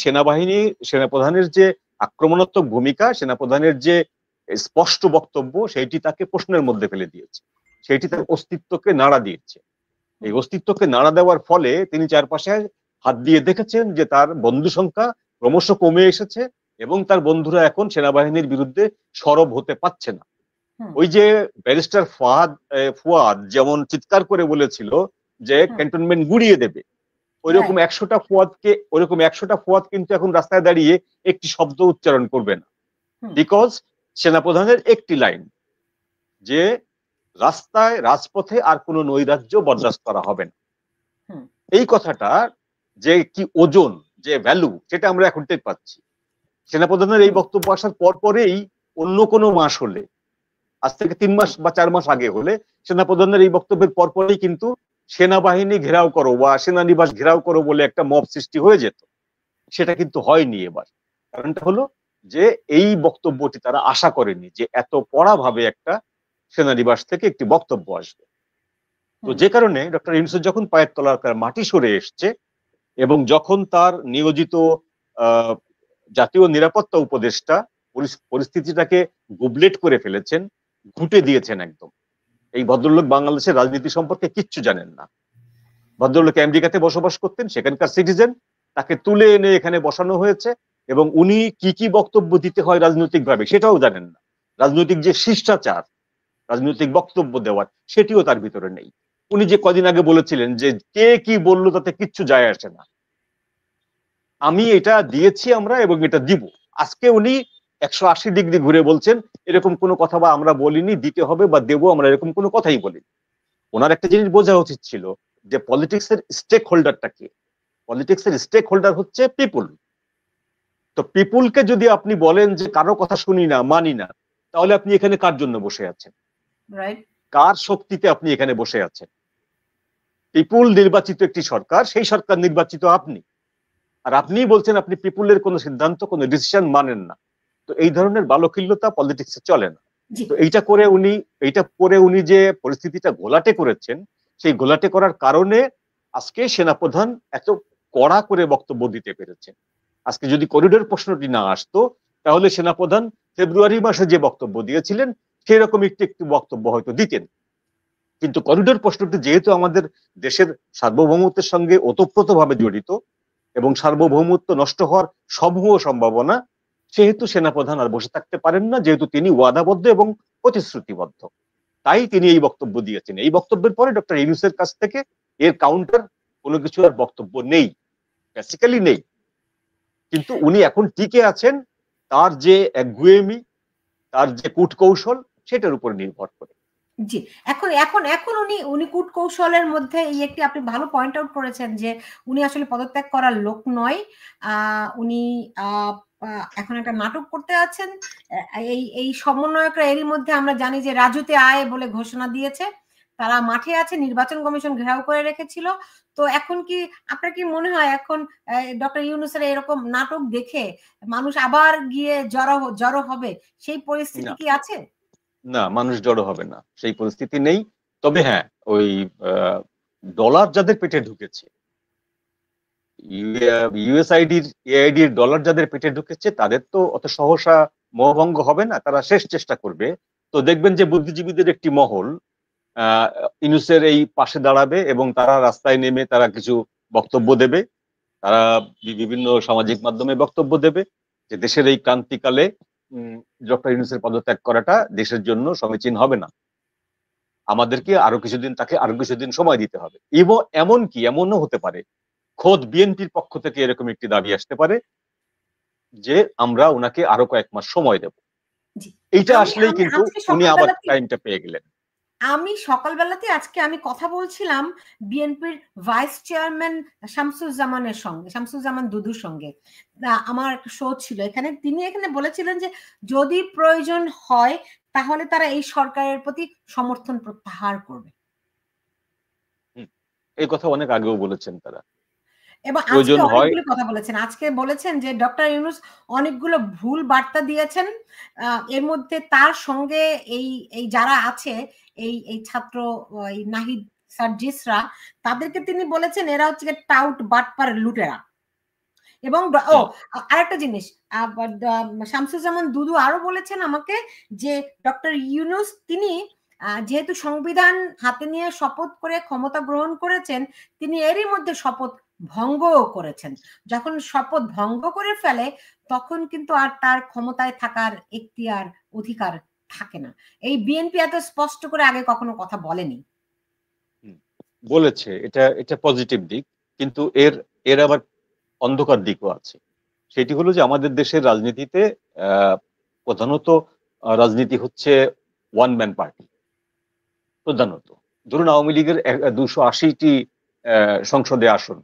[SPEAKER 2] সেনাপ্রধানের যে আক্রমণাত্মক ভূমিকা, সেনাপ্রধানের যে স্পষ্ট বক্তব্য, সেইটি তাকে প্রশ্নের মধ্যে ফেলে দিয়েছে, সেইটি তার অস্তিত্বকে নাড়া দিয়েছে। এই অস্তিত্বকে নাড়া দেওয়ার ফলে তিনি চারপাশে হাত দিয়ে দেখেছেন যে তার বন্ধু সংখ্যা ক্রমশ কমে এসেছে এবং তার বন্ধুরা এখন সেনাবাহিনীর বিরুদ্ধে সরব হতে পারছে না। ওই যে ব্যারিস্টার ফুয়াদ যেমন চিৎকার করে বলেছিল যে ক্যান্টনমেন্ট গুড়িয়ে দেবে, ওইরকম 100টা ফুয়াদ কিন্তু এখন রাস্তায় দাঁড়িয়ে একটি শব্দ উচ্চারণ করবে না, বিকজ সেনাপ্রধানের একটি লাইন যে রাস্তায় রাজপথে আর কোনো নৈরাজ্য বরদাস্ত করা হবে না। এই কথাটা যে কি ওজন, যে ভ্যালু, সেটা আমরা এখন টের পাচ্ছি। সেনাপ্রধানের এই বক্তব্য আসার পরেই অন্য কোনো মাস হলে, আজ থেকে 3 মাস বা 4 মাস আগে হলে, সেনাপ্রধানের এই বক্তব্যের পরেই কিন্তু সেনাবাহিনী ঘেরাও করো বা সেনানিবাস ঘেরাও করো বলে একটা মব সৃষ্টি হয়ে যেত। সেটা কিন্তু হয়নি এবার। কারণটা হলো যে এই বক্তব্যটি তারা আশা করেনি যে এত কড়া ভাবে একটা সেনানিবাস থেকে একটি বক্তব্য আসবে। তো যে কারণে ডক্টর ইউনূস যখন পায়ের তলার মাটি সরে এসছে এবং যখন তার নিয়োজিত জাতীয় নিরাপত্তা উপদেষ্টা পরিস্থিতিটাকে গুবলেট করে ফেলেছেন, ঘুটে দিয়েছেন একদম। এই ভদ্রলোক বাংলাদেশের রাজনীতি সম্পর্কে কিচ্ছু জানেন না। ভদ্রলোক আমেরিকাতে বসবাস করতেন, সেখানকার সিটিজেন, তাকে তুলে এনে এখানে বসানো হয়েছে এবং উনি কি কি বক্তব্য দিতে হয় রাজনৈতিক ভাবে সেটাও জানেন না। রাজনৈতিক যে শিষ্টাচার, রাজনৈতিক বক্তব্য দেওয়ার, সেটিও তার ভিতরে নেই। উনি যে কদিন আগে বলেছিলেন যে কে কি বললো তাতে কিচ্ছু যায় আসে না, আমি এটা দিয়েছি আমরা এবং এটা দিব। আজকে উনি 180 ডিগ্রি ঘুরে বলছেন এরকম কোনো কথা বা আমরা বলিনি, দিতে হবে বা দেবো, আমরা এরকম কোনো কথাই বলিনি। ওনার একটা জিনিস বোঝা উচিত ছিল যে পলিটিক্স এর স্টেক হোল্ডারটা কে। পলিটিক্স এর স্টেক হোল্ডার হচ্ছে পিপুল। তো পিপুলকে যদি আপনি বলেন যে কারো কথা শুনি না, মানি না, তাহলে আপনি এখানে কার জন্য বসে আছেন? কার শক্তিতে আপনি এখানে বসে আছেন? পিপুল নির্বাচিত একটি সরকার, সেই সরকার নির্বাচিত আপনি, আর আপনিই বলছেন আপনি পিপুলের কোনো সিদ্ধান্ত, কোনো ডিসিশন মানেন না। তো এই ধরনের বালখিল্যতা পলিটিক্সে চলে না। তো এইটা করে উনি যে পরিস্থিতিটা ঘোলাটে করেছেন, সেই ঘোলাটে করার কারণে আজকে সেনাপ্রধান এত কড়া করে বক্তব্য দিতে পেরেছেন। আজকে যদি করিডোর প্রশ্নটি না আসতো, তাহলে সেনাপ্রধান ফেব্রুয়ারি মাসে যে বক্তব্য দিয়েছিলেন সেরকম একটি বক্তব্য হয়তো দিতেন। কিন্তু করিডোর প্রশ্নটি যেহেতু আমাদের দেশের সার্বভৌমত্বের সঙ্গে ওতপ্রোতভাবে জড়িত এবং সার্বভৌমত্ব নষ্ট হওয়ার সমূহ সম্ভাবনা, সেহেতু সেনাপ্রধান আর বসে থাকতে পারেন না, যেহেতু তিনি ওয়াদাবদ্ধ এবং প্রতিশ্রুতিবদ্ধ। তাই তিনি এই বক্তব্য দিয়েছেন। এই বক্তব্যের পরে ডক্টর ইউনূসের কাছ থেকে এর কাউন্টার কোনো কিছু আর বক্তব্য নেই, বেসিক্যালি নেই। কিন্তু উনি এখন টিকে আছেন তার যে একগুঁয়েমি, তার যে কূটকৌশল, সেটার উপর নির্ভর করে।
[SPEAKER 1] জি, এখন এখন এখন উনি উনি কূটকৌশলের মধ্যে এই একটি আপনি ভালো পয়েন্ট আউট করেছেন যে উনি আসলে পদত্যাগ করার লোক নয়। উনি এখন একটা নাটক করতে আছেন। এই এই সমন্বয়করা এরই মধ্যে আমরা জানি যে রাজুতে আয় বলে ঘোষণা দিয়েছে। তারা মাঠে আছে, নির্বাচন কমিশন ঘেরাও করে রেখেছিল। তো এখন কি আপনার কি মনে হয় এখন ডক্টর ইউনূসের এরকম নাটক দেখে মানুষ আবার গিয়ে জড়ো হবে, সেই পরিস্থিতি কি আছে?
[SPEAKER 2] না, মানুষ জড়ো হবে না, সেই পরিস্থিতি নেই। তবে হ্যাঁ, ওই ডলার যাদের পেটে ঢুকেছে, ইউএসআইডির এআইডির ডলার যাদের পেটে ঢুকেছে, তাদের তো অত সহসা মোহভঙ্গ হবে না, তারা শেষ চেষ্টা করবে। তো দেখবেন যে বুদ্ধিজীবীদের একটি মহল ইউনূসের এই পাশে দাঁড়াবে এবং তারা রাস্তায় নেমে তারা কিছু বক্তব্য দেবে, তারা বিভিন্ন সামাজিক মাধ্যমে বক্তব্য দেবে যে দেশের এই ক্রান্তিকালে ডক্টর ইউনূসের পদত্যাগ করাটা দেশের জন্য সমীচীন হবে না, আমাদেরকে তাকে আরো কিছুদিন সময় দিতে হবে। এবং এমনও হতে পারে খোদ বিএনপির পক্ষ থেকে এরকম একটি দাবি আসতে পারে যে আমরা ওনাকে আরো কয়েক মাস সময় দেব। এইটা আসলেই কিন্তু উনি আবার টাইমটা পেয়ে গেলেন।
[SPEAKER 1] আমি সকালবেলাতে আজকে আমি কথা বলছিলাম বিএনপির ভাইস চেয়ারম্যান শামসুজ্জামান দুদুর সঙ্গে। আমার একটা শো ছিল এখানে, তিনি এখানে বলেছিলেন যে যদি প্রয়োজন হয় তাহলে তারা এই সরকারের প্রতি সমর্থন প্রত্যাহার করবে।
[SPEAKER 2] এই কথা অনেক আগেও বলেছেন তারা,
[SPEAKER 1] এবং আজকে অনেকগুলো কথা বলেছেন। আজকে বলেছেন যে ডক্টর ইউনূস অনেকগুলো ভুল বার্তা দিয়েছেন। এর মধ্যে তার সঙ্গে এই এই যারা আছে এই এই ছাত্র নাহিদ সার্জিসরা, তাদেরকে তিনি বলেছেন এরা হচ্ছে টাউট বাটপার লুটেরা। এবং আরেকটা জিনিস শামসুজ্জামান দুদু আরো বলেছেন আমাকে যে ডক্টর ইউনূস তিনি যেহেতু সংবিধান হাতে নিয়ে শপথ করে ক্ষমতা গ্রহণ করেছেন, তিনি এরই মধ্যে শপথ ভঙ্গও করেছেন। যখন শপথ ভঙ্গ করে ফেলে তখন কিন্তু আর তার ক্ষমতায় থাকার এখতিয়ার অধিকার থাকে না। এই বিএনপি এত স্পষ্ট করে আগে কখনো কথা বলেনি।
[SPEAKER 2] বলেছে, এটা এটা পজিটিভ দিক, কিন্তু এর এর আবার অন্ধকার দিকও আছে। সেটি হলো যে আমাদের দেশের রাজনীতিতে প্রধানত রাজনীতি হচ্ছে ওয়ান ম্যান পার্টি প্রধানত। ধরুন আওয়ামী লীগের 280টি সংসদে আসন,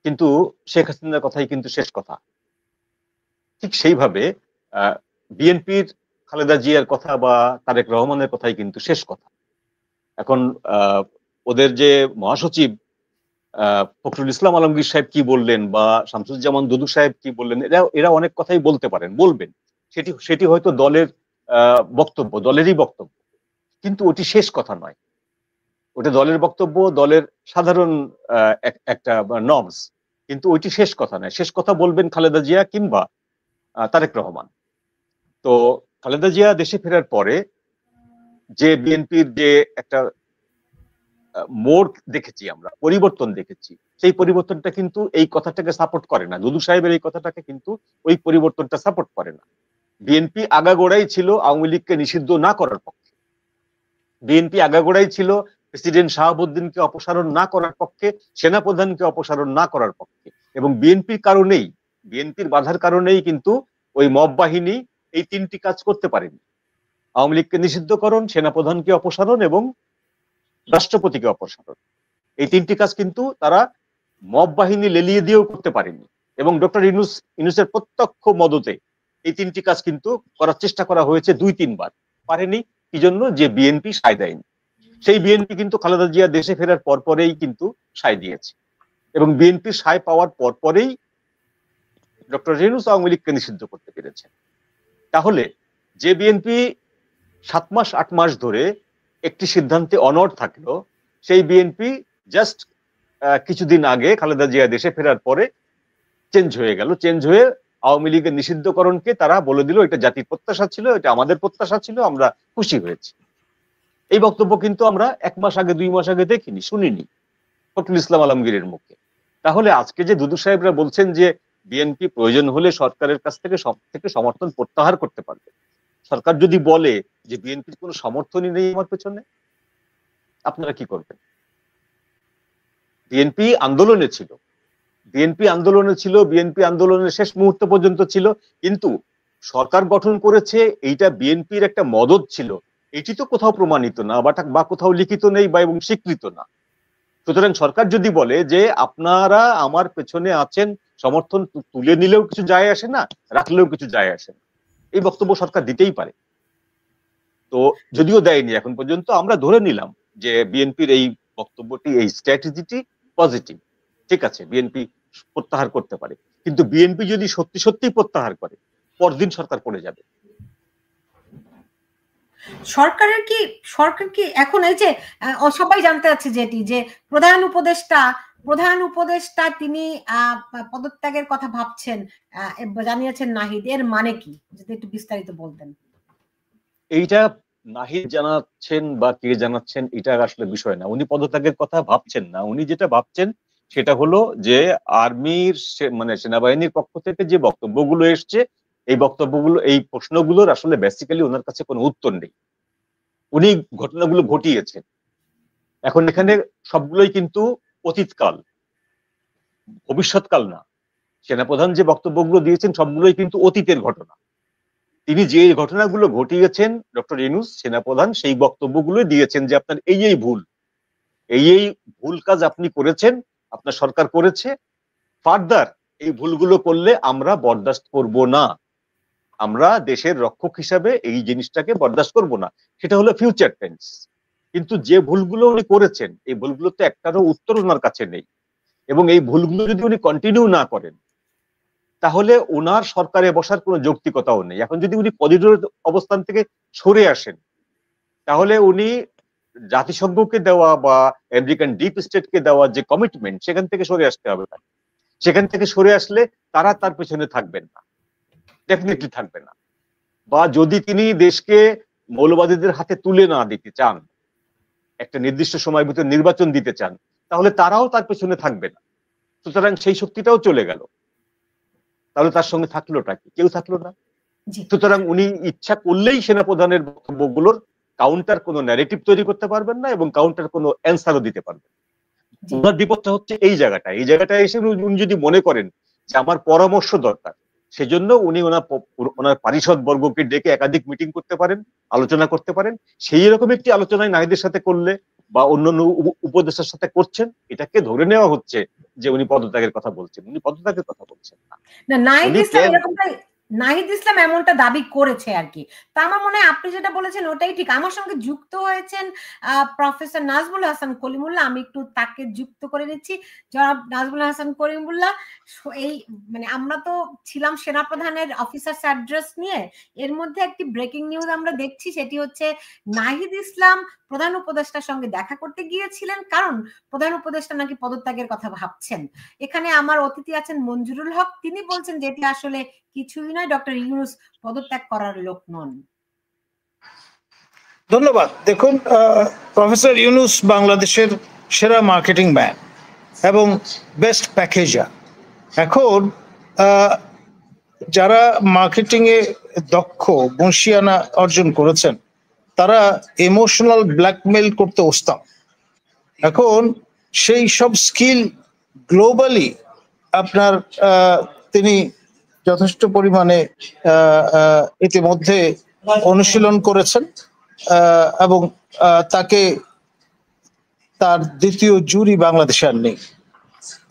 [SPEAKER 2] কিন্তু শেখ হাসিনার কথাই কিন্তু শেষ কথা। ঠিক সেইভাবে বিএনপির খালেদা জিয়ার কথা বা তারেক রহমানের কথাই কিন্তু শেষ কথা। এখন ওদের যে মহাসচিব ফখরুল ইসলাম আলমগীর সাহেব কি বললেন বা শামসুজ্জামান দুদু সাহেব কি বললেন, এরা এরা অনেক কথাই বলতে পারেন, বলবেন, সেটি সেটি হয়তো দলের বক্তব্য, দলেরই বক্তব্য, কিন্তু ওটি শেষ কথা নয়। ওটা দলের বক্তব্য, দলের সাধারণ একটা নর্মস, কিন্তু ওইটি শেষ কথা নয়। শেষ কথা বলবেন খালেদা জিয়া কিংবা তারেক রহমান। তো খালেদা জিয়া দেশে ফেরার পরে যে বিএনপির যে একটা মোড় দেখেছি, আমরা পরিবর্তন দেখেছি, সেই পরিবর্তনটা কিন্তু এই কথাটাকে সাপোর্ট করে না। দুদু সাহেবের এই কথাটাকে কিন্তু ওই পরিবর্তনটা সাপোর্ট করে না। বিএনপি আগাগোড়াই ছিল আওয়ামী লীগকে নিষিদ্ধ না করার পক্ষে। বিএনপি আগাগোড়াই ছিল প্রেসিডেন্ট শাহাবুদ্দিনকে অপসারণ না করার পক্ষে, সেনাপ্রধানকে অপসারণ না করার পক্ষে। এবং বিএনপির কারণেই, বিএনপির বাধার কারণেই কিন্তু ওই মব বাহিনী এই তিনটি কাজ করতে পারেনি। আওয়ামী লীগকে নিষিদ্ধকরণ, সেনাপ্রধানকে অপসারণ এবং রাষ্ট্রপতিকে অপসারণ, এই তিনটি কাজ কিন্তু তারা মব বাহিনী লেলিয়ে দিয়েও করতে পারেনি। এবং ডক্টর ইউনূসের প্রত্যক্ষ মদতে এই তিনটি কাজ কিন্তু করার চেষ্টা করা হয়েছে 2-3 বার, পারেনি। কি জন্য? যে বিএনপি সায় দেয়নি। সেই বিএনপি কিন্তু খালেদা জিয়া দেশে ফেরার পরপরেই কিন্তু সায় দিয়েছে, এবং বিএনপি সায় পাওয়ার পরপরেই ডক্টর ইউনূস আওয়ামী লীগকে নিষিদ্ধ করতে পেরেছেন। তাহলে যে বিএনপি 7 মাস 8 মাস ধরে একটি সিদ্ধান্তে অনড় থাকলো, সেই বিএনপি জাস্ট কিছুদিন আগে খালেদা জিয়া দেশে ফেরার পরে চেঞ্জ হয়ে গেল। চেঞ্জ হয়ে আওয়ামী লীগের নিষিদ্ধকরণকে তারা বলে দিল এটা জাতির প্রত্যাশা ছিল, এটা আমাদের প্রত্যাশা ছিল, আমরা খুশি হয়েছি। এই বক্তব্য কিন্তু আমরা 1 মাস আগে 2 মাস আগে দেখিনি, শুনিনি ফখরুল ইসলাম আলমগীরের মুখে। তাহলে আজকে যে দুদু সাহেবরা বলছেন যে বিএনপি প্রয়োজন হলে সরকারের কাছ থেকে সব থেকে সমর্থন প্রত্যাহার করতে পারবে, সরকার যদি বলে যে বিএনপির কোনো সমর্থনই নেই আমার পেছনে, আপনারা কি করবেন? বিএনপি আন্দোলনে ছিল, বিএনপি আন্দোলনে ছিল, বিএনপি আন্দোলনের শেষ মুহূর্ত পর্যন্ত ছিল, কিন্তু সরকার গঠন করেছে এইটা বিএনপির একটা মদত ছিল, এটি তো কোথাও প্রমাণিত না বা কোথাও লিখিত নেই বা এবং স্বীকৃত না। সুতরাং সরকার যদি বলে যে আপনারা আমার পেছনে আছেন, সমর্থন তুলে নিলেও কিছু যায় আসে না, রাখলেও কিছু যায় আসে না, এই বক্তব্য সরকার দিতেই পারে। তো যদিও দেয়নি এখন পর্যন্ত, আমরা ধরে নিলাম যে বিএনপির এই বক্তব্যটি, এই স্ট্র্যাটেজিটি পজিটিভ, ঠিক আছে, বিএনপি প্রত্যাহার করতে পারে। কিন্তু বিএনপি যদি সত্যি সত্যি প্রত্যাহার করে, পরদিন সরকার পড়ে যাবে।
[SPEAKER 1] সরকার কি এখন এই যে সবাই জানতে চাচ্ছে যেটি যে প্রধান উপদেষ্টা তিনি পদত্যাগের কথা ভাবছেন, জানিয়েছেন নাহিদ, এর মানে কি যদি একটু বিস্তারিত বলতেন।
[SPEAKER 2] এইটা নাহিদ জানাচ্ছেন বা কে জানাচ্ছেন এটা আসলে বিষয় না, উনি পদত্যাগের কথা ভাবছেন না। উনি যেটা ভাবছেন সেটা হলো যে আর্মির মানে সেনাবাহিনীর পক্ষ থেকে যে বক্তব্যগুলো এসছে, এই বক্তব্যগুলো, এই প্রশ্নগুলোর আসলে বেসিক্যালি ওনার কাছে কোনো উত্তর নেই। উনি ঘটনাগুলো ঘটিয়েছেন, এখন এখানে সবগুলোই কিন্তু অতীতকাল, ভবিষ্যৎকাল না। সেনাপ্রধান যে বক্তব্যগুলো দিয়েছেন সবগুলোই কিন্তু অতীতের ঘটনা। তিনি যে ঘটনাগুলো ঘটিয়েছেন, ডক্টর ইউনূস সেনাপ্রধান সেই বক্তব্যগুলো দিয়েছেন যে আপনার এই ভুল, এই ভুল কাজ আপনি করেছেন, আপনার সরকার করেছে, ফার্দার এই ভুলগুলো করলে আমরা বরদাস্ত করব না, আমরা দেশের রক্ষক হিসাবে এই জিনিসটাকে বরদাস্ত করব না। সেটা হলো ফিউচার টেন্স। কিন্তু যে ভুলগুলো উনি করেছেন, এই ভুলগুলো তো একটারও উত্তর ওনার কাছে নেই, এবং এই ভুলগুলো যদি উনি কন্টিনিউ না করেন তাহলে ওনার সরকারে বসার কোনো যৌক্তিকতাও নেই। এখন যদি উনি করিডোর অবস্থান থেকে সরে আসেন, তাহলে উনি জাতিসংঘকে দেওয়া বা আমেরিকান ডিপ স্টেটকে দেওয়া যে কমিটমেন্ট, সেখান থেকে সরে আসতে হবে তাকে। সেখান থেকে সরে আসলে তারা তার পেছনে থাকবেন না, ডেফিনেটলি থাকবে না। বা যদি তিনি দেশকে মৌলবাদীদের হাতে তুলে না দিতে চান, একটা নির্দিষ্ট সময়ের ভিতরে নির্বাচন দিতে চান, তাহলে তারাও তার পেছনে থাকবে না। সুতরাং সেই শক্তিটাও চলে গেল, তাহলে তার সঙ্গে থাকলোটা কি? কেউ থাকলো না। সুতরাং উনি ইচ্ছা করলেই সেনাপ্রধানের বক্তব্যগুলোর কাউন্টার কোনো ন্যারেটিভ তৈরি করতে পারবেন না এবং কাউন্টার কোনো অ্যান্সারও দিতে পারবেন।
[SPEAKER 1] জি
[SPEAKER 2] ওনার বিপদটা হচ্ছে এই জায়গাটায় এসে উনি যদি মনে করেন যে আমার পরামর্শ দরকার, সেজন্য উনি ওনার পারিষদ বর্গকে ডেকে একাধিক মিটিং করতে পারেন, আলোচনা করতে পারেন। সেই রকম একটি আলোচনায় নাহিদের সাথে করলে বা অন্যান্য উপদেষ্টার সাথে করছেন, এটাকে ধরে নেওয়া হচ্ছে যে উনি পদত্যাগের কথা বলছেন। উনি পদত্যাগের কথা বলছেন না।
[SPEAKER 1] না, নাহিদ
[SPEAKER 2] উনি
[SPEAKER 1] ইসলাম এরকমটাই, নাহিদ ইসলাম এমনটা দাবি করেছে আর কি। তা আমার মনে হয় আপনি যেটা বলেছেন ওটাই ঠিক। আমার সঙ্গে যুক্ত হয়েছেন প্রফেসর নাজমুল হাসান কলিমুল্লাহ। আমি একটু তাকে যুক্ত করে নিচ্ছি। জনাব নাজমুল হাসান কলিমুল্লাহ, এই মানে আমরা তো ছিলাম সেনাপ্রধানের অফিসার্স অ্যাড্রেস নিয়ে, এর মধ্যে একটি ব্রেকিং নিউজ আমরা দেখছি, সেটি হচ্ছে নাহিদ ইসলাম প্রধান উপদেষ্টার সঙ্গে দেখা করতে গিয়েছিলেন, কারণ প্রধান উপদেষ্টা নাকি পদত্যাগের কথা ভাবছেন। এখানে আমার অতিথি আছেন মঞ্জুরুল হক, তিনি বলছেন যে এটি আসলে কিছুই নয়, ডক্টর ইউনূস পদত্যাগ করার লোক নন।
[SPEAKER 3] ধন্যবাদ। দেখুন, প্রফেসর ইউনূস বাংলাদেশের সেরা মার্কেটিং ম্যান এবং বেস্ট প্যাকেজার। এখন যারা মার্কেটিং এ দক্ষ, বংশিয়ানা অর্জন করেছেন, তারা ইমোশনাল ব্ল্যাকমেল করতে ওস্তাদ। এখন সেই সব স্কিল গ্লোবালি আপনার তিনি যথেষ্ট পরিমাণে ইতিমধ্যে অনুশীলন করেছেন এবং তাকে তার দ্বিতীয় জুরি বাংলাদেশে আর নেই।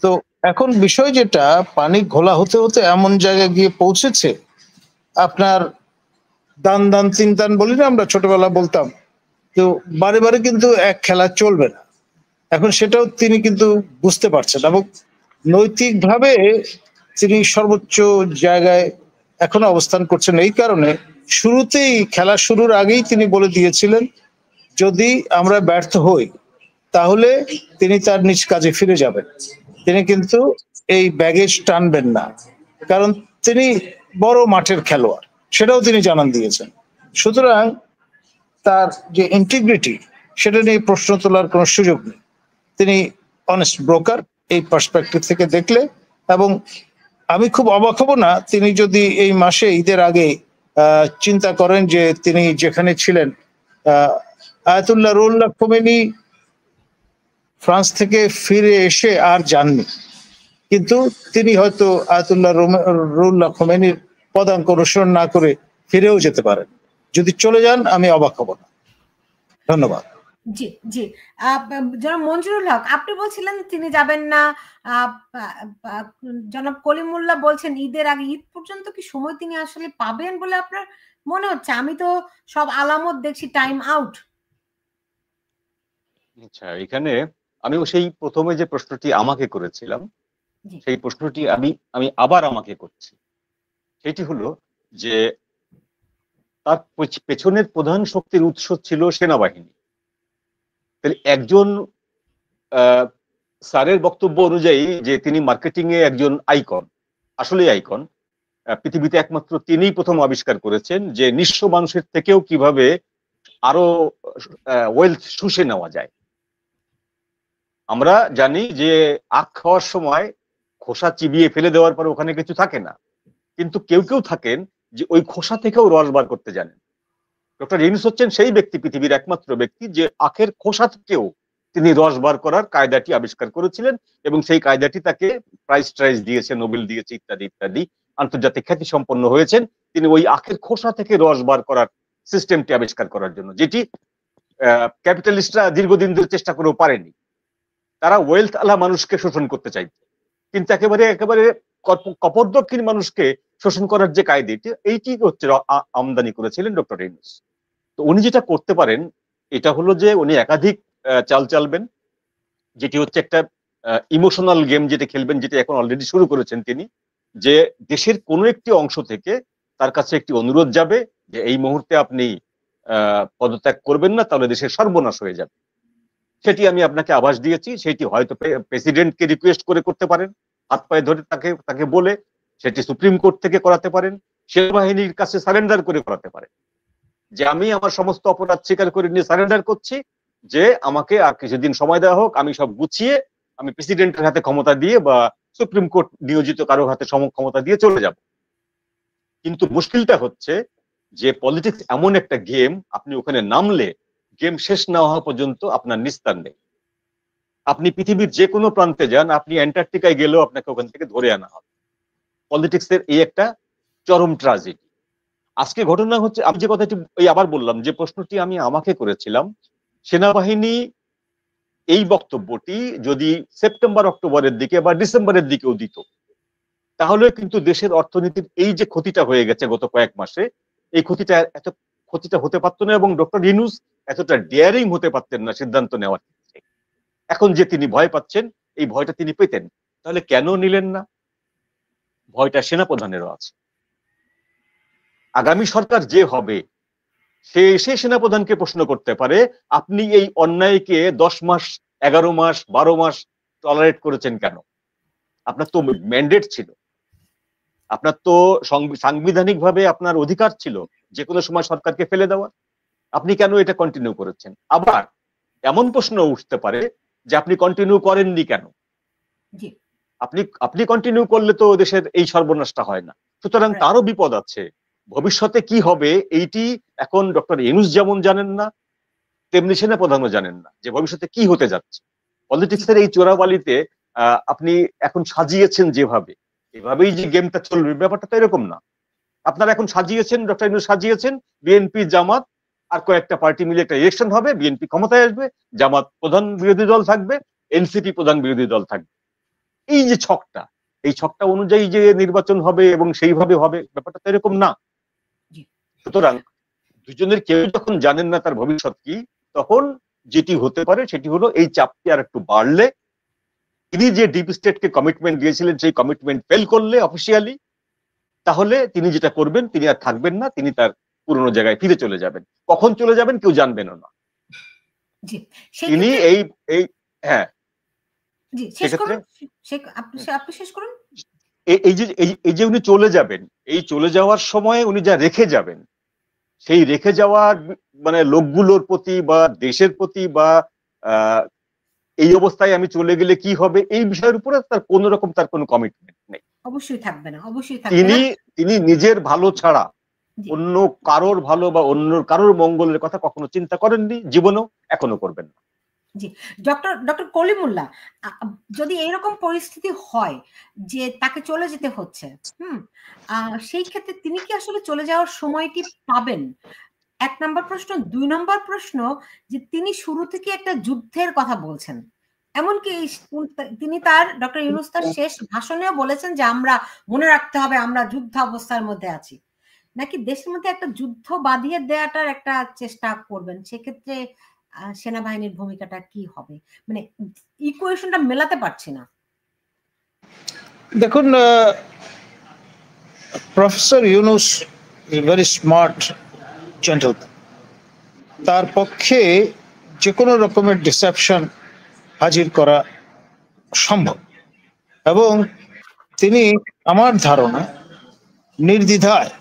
[SPEAKER 3] তো এখন বিষয় যেটা, পানি ঘোলা হতে হতে এমন জায়গায় গিয়ে পৌঁছেছে, আপনার দান দান তিন দান বলি না আমরা ছোটবেলা বলতাম, তো বারে বারে কিন্তু এক খেলা চলবে না। এখন সেটাও তিনি কিন্তু বুঝতে পারছেন এবং নৈতিকভাবে তিনি সর্বোচ্চ জায়গায় এখনো অবস্থান করছেন। এই কারণে শুরুতেই, খেলা শুরুর আগেই তিনি বলে দিয়েছিলেন যদি আমরা ব্যর্থ হই তাহলে তিনি তার নিজ কাজে ফিরে যাবেন। তিনি কিন্তু এই ব্যাগেজ টানবেন না, কারণ তিনি বড় মাঠের খেলোয়াড়, সেটাও তিনি জানান দিয়েছেন। সুতরাং তার যে ইন্টিগ্রিটি, সেটা নিয়ে প্রশ্ন তোলার কোনো সুযোগ নেই। তিনি অনেস্ট ব্রোকার এই পার্সপেক্টিভ থেকে দেখলে। এবং আমি খুব অবাক হব না তিনি যদি এই মাসে ঈদের আগে চিন্তা করেন যে তিনি যেখানে ছিলেন, আয়াতুল্লাহ রুহুল্লাহ খোমেনি ফ্রান্স থেকে ফিরে এসে আর যাননি, কিন্তু তিনি হয়তো আয়াতুল্লাহ রুহুল্লাহ খোমেনির পদাঙ্ক অনুসরণ না করে ফিরেও যেতে পারেন। যদি চলে যান আমি অবাক হব না। ধন্যবাদ।
[SPEAKER 1] জি জি, জনাব মঞ্জুরুল হক, আপনি বলছিলেন তিনি যাবেন না, জনাব কলিমুল্লাহ বলছেন ঈদের আগে। ঈদ পর্যন্ত কি সময় তিনি আসলে পাবেন বলে আপনার মনে হচ্ছে? আমি তো সব আলামত দেখছি টাইম আউট।
[SPEAKER 2] আচ্ছা, এখানে আমি সেই প্রথমে যে প্রশ্নটি আমাকে করেছিলাম, সেই প্রশ্নটি আমি আবার আমাকে করছি। সেটি হলো যে তার পেছনের প্রধান শক্তির উৎস ছিল সেনাবাহিনী। তাহলে একজন স্যারের বক্তব্য অনুযায়ী যে তিনি মার্কেটিং এ একজন আইকন, আসলে আইকন, পৃথিবীতে একমাত্র তিনিই প্রথম আবিষ্কার করেছেন যে নিঃস্ব মানুষের থেকেও কিভাবে আরো ওয়েলথ শুষে নেওয়া যায়। আমরা জানি যে আখ খাওয়ার সময় খোসা চিবিয়ে ফেলে দেওয়ার পর ওখানে কিছু থাকে না, কিন্তু কেউ কেউ থাকেন যে ওই খোসা থেকেও রস বার করতে জানেন। ডক্টর ইউনূস হচ্ছেন সেই ব্যক্তি, পৃথিবীর একমাত্র ব্যক্তি যে আখের খোসা থেকেও তিনি রস বার করার কায়দাটি আবিষ্কার করেছিলেন, এবং সেই কায়দাটি তাকে প্রাইজ দিয়েছে, নোবেল দিয়েছে, ইত্যাদি ইত্যাদি, আন্তর্জাতিক খ্যাতি সম্পন্ন হয়েছেন তিনি ওই আখের খোসা থেকে রস বার করার সিস্টেমটি আবিষ্কার করার জন্য, যেটি ক্যাপিটালিস্টরা দীর্ঘদিন ধরে চেষ্টা করেও পারেনি। তারা ওয়েলথ আলা মানুষকে শোষণ করতে চাইত, কিন্তু একেবারে একেবারে কপর্দক্ষিণ মানুষকে শোষণ করার যে কায়দাটি, এইটি হচ্ছে আমদানি করেছিলেন ডক্টর ইউনূস। তো উনি যেটা করতে পারেন এটা হলো যে উনি একাধিক চাল চালবেন, যেটি হচ্ছে একটা ইমোশনাল গেম যেটা খেলবেন, যেটা এখন অলরেডি শুরু করেছেন তিনি, যে দেশের কোনো একটি অংশ থেকে তার কাছে একটি অনুরোধ যাবে যে এই মুহূর্তে আপনি পদত্যাগ করবেন না, তাহলে দেশের সর্বনাশ হয়ে যাবে। সেটি আমি আপনাকে আভাস দিয়েছি। সেটি হয়তো প্রেসিডেন্টকে রিকোয়েস্ট করে করতে পারেন, হাত পায়ে ধরে তাকে বলে, সেটি সুপ্রিম কোর্ট থেকে করাতে পারেন, সেনাবাহিনীর কাছে সারেন্ডার করে করাতে পারেন যে আমি আমার সমস্ত অপরাধ স্বীকার করে নিয়ে সারেন্ডার করছি, যে আমাকে আর কিছুদিন সময় দেওয়া হোক, আমি সব গুছিয়ে আমি প্রেসিডেন্টের হাতে ক্ষমতা দিয়ে বা সুপ্রিম কোর্ট নিয়োজিত কারো হাতে ক্ষমতা দিয়ে চলে যাব। কিন্তু মুশকিলটা হচ্ছে যে পলিটিক্স এমন একটা গেম, আপনি ওখানে নামলে গেম শেষ না হওয়া পর্যন্ত আপনার নিস্তার নেই। আপনি পৃথিবীর যে কোনো প্রান্তে যান, আপনি অ্যান্টার্কটিকায় গেলেও আপনাকে ওখান থেকে ধরে আনা হবে। পলিটিক্সের এই একটা চরম ট্রাজেডি। আজকে ঘটনা হচ্ছে, আমি যে কথাটি আবার বললাম, যে প্রশ্নটি আমি আমাকে করেছিলাম, সেনাবাহিনী এই বক্তব্যটি যদি সেপ্টেম্বর অক্টোবরের দিকে বা ডিসেম্বরের দিকেও দিত, তাহলে কিন্তু দেশের অর্থনীতির এই যে ক্ষতিটা হয়ে গেছে গত কয়েক মাসে, এই ক্ষতিটা হতে পারতো না, এবং ডক্টর ইউনূস এতটা ডেয়ারিং হতে পারতেন না সিদ্ধান্ত নেওয়ার ক্ষেত্রে। এখন যে তিনি ভয় পাচ্ছেন, এই ভয়টা তিনি পেতেন, তাহলে কেন নিলেন না? ভয়টা সেনাপ্রধানেরও আছে। আগামী সরকার যে হবে, সে সেনাপ্রধানকে প্রশ্ন করতে পারে, আপনি এই অন্যায়কে 10 মাস, 11 মাস, 12 মাস টলারেট করেছেন কেন? আপনার তো ম্যান্ডেট ছিল, আপনার তো সাংবিধানিক ভাবে আপনার অধিকার ছিল যে কোনো সময় সরকারকে ফেলে দেওয়া। আপনি কেন এটা কন্টিনিউ করেছেন? আবার এমন প্রশ্ন উঠতে পারে যে আপনি কন্টিনিউ করেননি কেন? আপনি কন্টিনিউ করলে তো দেশের এই সর্বনাশটা হয় না। সুতরাং তারও বিপদ আছে। ভবিষ্যতে কি হবে এইটি এখন ডক্টর ইউনূস যেমন জানেন না, তেমনি সেনাপ্রধানও জানেন না যে ভবিষ্যতে কি হতে যাচ্ছে। পলিটিক্সের এই চোরাবালিতে আপনি এখন সাজিয়েছেন যেভাবে, এভাবেই যে গেমটা চলবে, ব্যাপারটা তো এরকম না। আপনারা এখন সাজিয়েছেন, ডক্টর ইউনূস সাজিয়েছেন, বিএনপি, জামাত আর কয়েকটা পার্টি মিলে একটা ইলেকশন হবে, বিএনপি ক্ষমতায় আসবে, জামাত প্রধান বিরোধী দল থাকবে, এনসিপি প্রধান বিরোধী দল থাকবে। এই যে ছকটা, এই ছকটা অনুযায়ী যে নির্বাচন হবে এবং সেইভাবে হবে, ব্যাপারটা তো এরকম না। সুতরাং দুজনের কেউ যখন জানেন না তার ভবিষ্যৎ কি, তখন যেটি হতে পারে সেটি হলো এই চাপটি আর একটু বাড়লে, তিনি যে ডিপ স্টেটকে কমিটমেন্ট দিয়েছিলেন সেই কমিটমেন্ট ফেল করলে অফিসিয়ালি, তাহলে তিনি যেটা করবেন, তিনি আর থাকবেন না, তিনি তার পুরনো জায়গায় ফিরে চলে যাবেন। কখন চলে যাবেন কেউ জানবেন না। তিনি এই হ্যাঁ, সেক্ষেত্রে
[SPEAKER 1] আপনি শেষ করুন।
[SPEAKER 2] এই যে উনি চলে যাবেন, এই চলে যাওয়ার সময় উনি যা রেখে যাবেন, সেই রেখে যাওয়ার মানে লোকগুলোর প্রতি বা দেশের প্রতি বা এই অবস্থায় আমি চলে গেলে কি হবে, এই বিষয়ের উপরে তার কোন রকম তার কোনো কমিটমেন্ট নেই।
[SPEAKER 1] অবশ্যই থাকবে না, অবশ্যই থাকবে না।
[SPEAKER 2] তিনি নিজের ভালো ছাড়া অন্য কারোর ভালো বা অন্য কারোর মঙ্গলের কথা কখনো চিন্তা করেননি, জীবনেও এখনো করবেন না।
[SPEAKER 1] জি, ডক্টর কলিমুল্লাহ, যদি এরকম পরিস্থিতি হয় যে তাকে চলে যেতে হচ্ছে, সেই ক্ষেত্রে তিনি কি আসলে চলে যাওয়ার সময়টি পাবেন? 1 নম্বর প্রশ্ন। 2 নম্বর প্রশ্ন, যে তিনি শুরু থেকে একটা যুদ্ধের কথা বলছেন, এমনকি তিনি ডক্টর ইউনূস তার শেষ ভাষণেও বলেছেন যে আমরা মনে রাখতে হবে আমরা যুদ্ধ অবস্থার মধ্যে আছি, নাকি দেশের মধ্যে একটা যুদ্ধ বাঁধিয়ে দেওয়াটার একটা চেষ্টা করবেন? সেক্ষেত্রে সেনাবাহিনীর ভূমিকাটা কি হবে? মানে ইকুয়েশনটা মেলাতে পারছি না।
[SPEAKER 3] দেখুন, professor Yunus is very smart gentleman. তার পক্ষে যে কোনো রকমের ডিসেপশন হাজির করা সম্ভব, এবং তিনি আমার ধারণা নির্দ্বিধায়,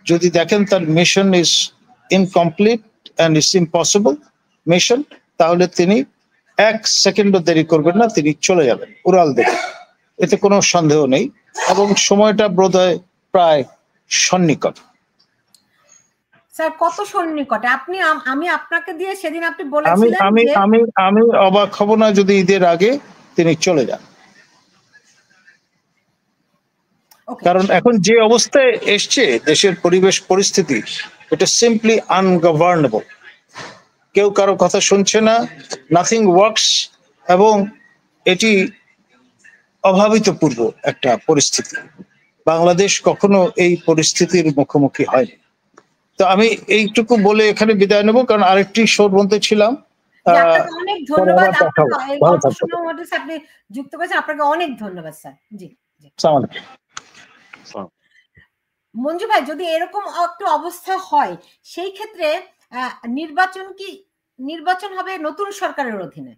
[SPEAKER 3] যদি দেখেন তার mission is incomplete and is impossible mission, তাহলে তিনি 1 সেকেন্ডও দেরি করবেন না, তিনি চলে যাবেন উড়াল দেবে, এতে কোনো সন্দেহ নেই। এবং সময়টা বোধহয় প্রায় সন্নিকট।
[SPEAKER 1] স্যার, কত সন্নিকটে? আমি আপনাকে দিয়ে সেদিন আপনি বলেছিলেন যে
[SPEAKER 3] আমি অবাক হব না যদি ঈদের আগে তিনি চলে যান, কারণ এখন যে অবস্থায় এসছে দেশের পরিবেশ পরিস্থিতি, এটা সিম্পলি আনগভর্নেবল। কেউ কারো কথা শুনছে না, নাথিং ওয়ার্কস, এবং এটি অভাবিতপূর্ব একটা পরিস্থিতি। বাংলাদেশ কখনো এই পরিস্থিতির মুখোমুখি হয়নি। তো আমি এইটুকু বলে এখানে বিদায় নেব, কারণ আরেকটি সৌরবন্ধে ছিলাম।
[SPEAKER 1] অনেক ধন্যবাদ, আপনি যুক্ত করেছেন, আপনাকে অনেক ধন্যবাদ স্যার। জি, মঞ্জু ভাই, যদি এরকম একটু অবস্থা হয়, সেই ক্ষেত্রে নির্বাচন হবে নতুন সরকারের অধীনে?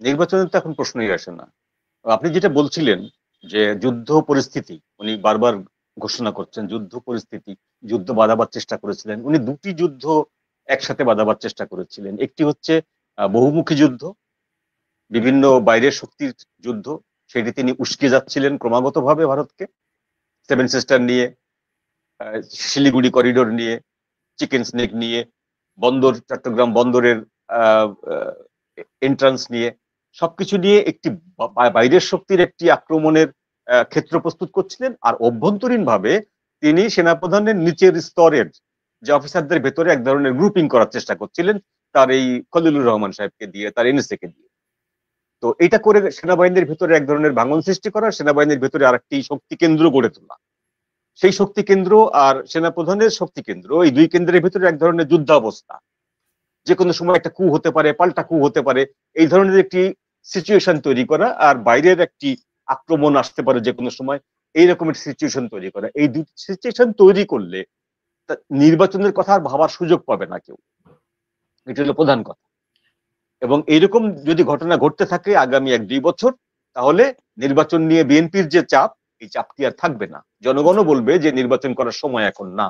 [SPEAKER 2] নির্বাচনের তো এখন প্রশ্নই আসে না। আপনি যেটা বলছিলেন যে যুদ্ধ পরিস্থিতি, উনি বারবার ঘোষণা করছেন যুদ্ধ পরিস্থিতি, যুদ্ধ বাঁধাবার চেষ্টা করেছিলেন। উনি 2টি যুদ্ধ একসাথে বাঁধাবার চেষ্টা করেছিলেন। একটি হচ্ছে বহুমুখী যুদ্ধ, বিভিন্ন বাইরের শক্তির যুদ্ধ, সেটি তিনি উস্কে যাচ্ছিলেন ক্রমাগত ভাবে ভারতকে, 7 সিস্টার নিয়ে, শিলিগুড়ি করিডোর নিয়ে, চিকেন স্নেক নিয়ে, চট্টগ্রাম বন্দরের এন্ট্রান্স নিয়ে, সবকিছু নিয়ে একটি বাইরের শক্তির একটি আক্রমণের ক্ষেত্র প্রস্তুত করছিলেন। আর অভ্যন্তরীণ ভাবে তিনি সেনাপ্রধানের নিচের স্তরের যে অফিসারদের ভেতরে এক ধরনের গ্রুপিং করার চেষ্টা করছিলেন, তার এই খলিলুর রহমান সাহেবকে দিয়ে, তার এনএসএ কে দিয়ে। তো এটা করে সেনাবাহিনীর ভেতরে এক ধরনের ভাঙন সৃষ্টি করা, সেনাবাহিনীর ভেতরে আরেকটি শক্তি কেন্দ্র গড়ে তোলা। সেই শক্তি কেন্দ্র আর সেনাপ্রধানের শক্তি কেন্দ্র, এই দুই কেন্দ্রের ভিতরে এক ধরনের যুদ্ধাবস্থা, যে কোনো সময় একটা কু হতে পারে, পাল্টা কু হতে পারে, এই ধরনের একটি সিচুয়েশন তৈরি করা, আর বাইরের একটি আক্রমণ আসতে পারে যে কোনো সময়, এই রকমের সিচুয়েশন তৈরি করা। এই দুটি সিচুয়েশন তৈরি করলে নির্বাচনের কথা আর ভাবার সুযোগ পাবে না কেউ, এটা হলো প্রধান কথা। এবং এইরকম যদি ঘটনা ঘটতে থাকে আগামী 1-2 বছর, তাহলে নির্বাচন নিয়ে বিএনপির যে চাপ, এই চাপটি আর থাকবে না। জনগণও বলবে যে নির্বাচন করার সময় এখন না।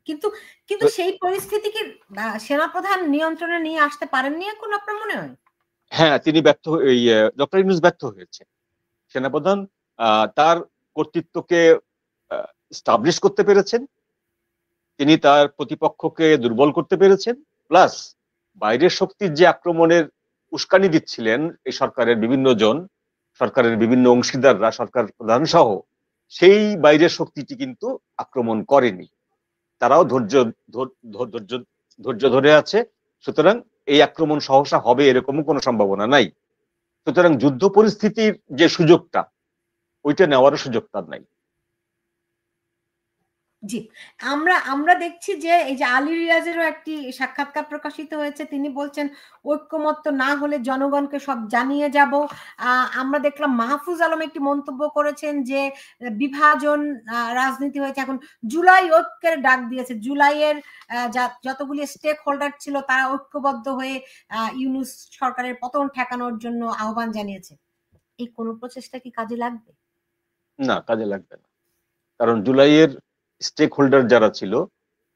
[SPEAKER 1] কিন্তু কিন্তু সেই পরিস্থিতি কি সেনাপ্রধান নিয়ন্ত্রণে নিয়ে আসতে পারেননি এখন, আপনার মনে হয়?
[SPEAKER 2] হ্যাঁ, তিনি ব্যর্থ, এই ডক্টর ইউনূস ব্যর্থ হয়েছে। সেনাপ্রধান তার কর্তৃত্বকে স্টাবলিশ করতে পেরেছেন, তিনি তার প্রতিপক্ষকে দুর্বল করতে পেরেছেন, প্লাস বাইরের শক্তির যে আক্রমণের উস্কানি দিচ্ছিলেন এই সরকারের বিভিন্ন জন, সরকারের বিভিন্ন অংশীদাররা, সরকার প্রধান সহ, সেই বাইরের শক্তিটি কিন্তু আক্রমণ করেনি। তারাও ধৈর্য ধরে আছে। সুতরাং এই আক্রমণ সহসা হবে এরকমও কোনো সম্ভাবনা নাই। সুতরাং যুদ্ধ পরিস্থিতির যে সুযোগটা, ওইটা নেওয়ারও সুযোগ তার নাই।
[SPEAKER 1] জি, আমরা দেখছি যে এই যে আলী রিয়াজেরও একটি সাক্ষাৎকার প্রকাশিত হয়েছে, তিনি বলছেন ঐক্যমত্য না হলে জনগণকে সব জানিয়ে যাব। আমরা দেখলাম মাহফুজ আলম একটি মন্তব্য করেছেন যে বিভাজন রাজনীতি হয়েছে, এখন জুলাই ঐক্যের ডাক দিয়েছে। জুলাইয়ের যতগুলি স্টেক হোল্ডার ছিল তারা ঐক্যবদ্ধ হয়ে ইউনূস সরকারের পতন ঠেকানোর জন্য আহ্বান জানিয়েছে। এই কোন প্রচেষ্টা কি কাজে লাগবে?
[SPEAKER 2] না, কাজে লাগবে না। কারণ জুলাইয়ের স্টেক হোল্ডার যারা ছিল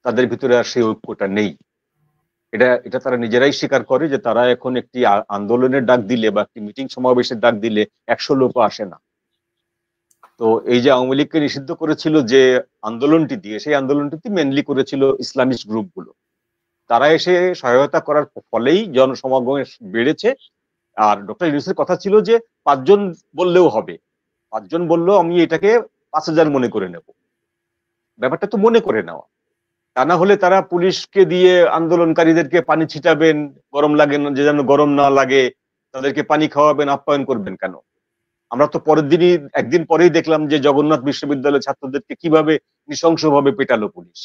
[SPEAKER 2] তাদের ভিতরে আর সেই ঐক্যটা নেই। এটা তারা নিজেরাই স্বীকার করে যে তারা এখন একটি আন্দোলনের ডাক দিলে বা একটি মিটিং সমাবেশের ডাক দিলে 100 লোকও আসে না। তো এই যে আওয়ামী লীগকে নিষিদ্ধ করেছিল যে আন্দোলনটি দিয়ে, সেই আন্দোলনটি মেনলি করেছিল ইসলামিস্ট গ্রুপগুলো। তারা এসে সহায়তা করার ফলেই জনসমাগম বেড়েছে। আর ডক্টর ইউনূসের কথা ছিল যে 5 জন বললেও হবে, 5 জন বললেও আমি এটাকে 5000 মনে করে নেব। ব্যাপারটা তো মনে করে নেওয়া, তা না হলে তারা পুলিশকে দিয়ে আন্দোলনকারীদেরকে পানি ছিটাবেন, গরম লাগে না, যে যেন গরম না লাগে, তাদেরকে পানি খাওয়াবেন, আপ্যায়ন করবেন কেন? আমরা তো পরের দিনই, একদিন পরেই দেখলাম যে জগন্নাথ বিশ্ববিদ্যালয়ের ছাত্রদেরকে কিভাবে নৃশংসভাবে পেটালো পুলিশ,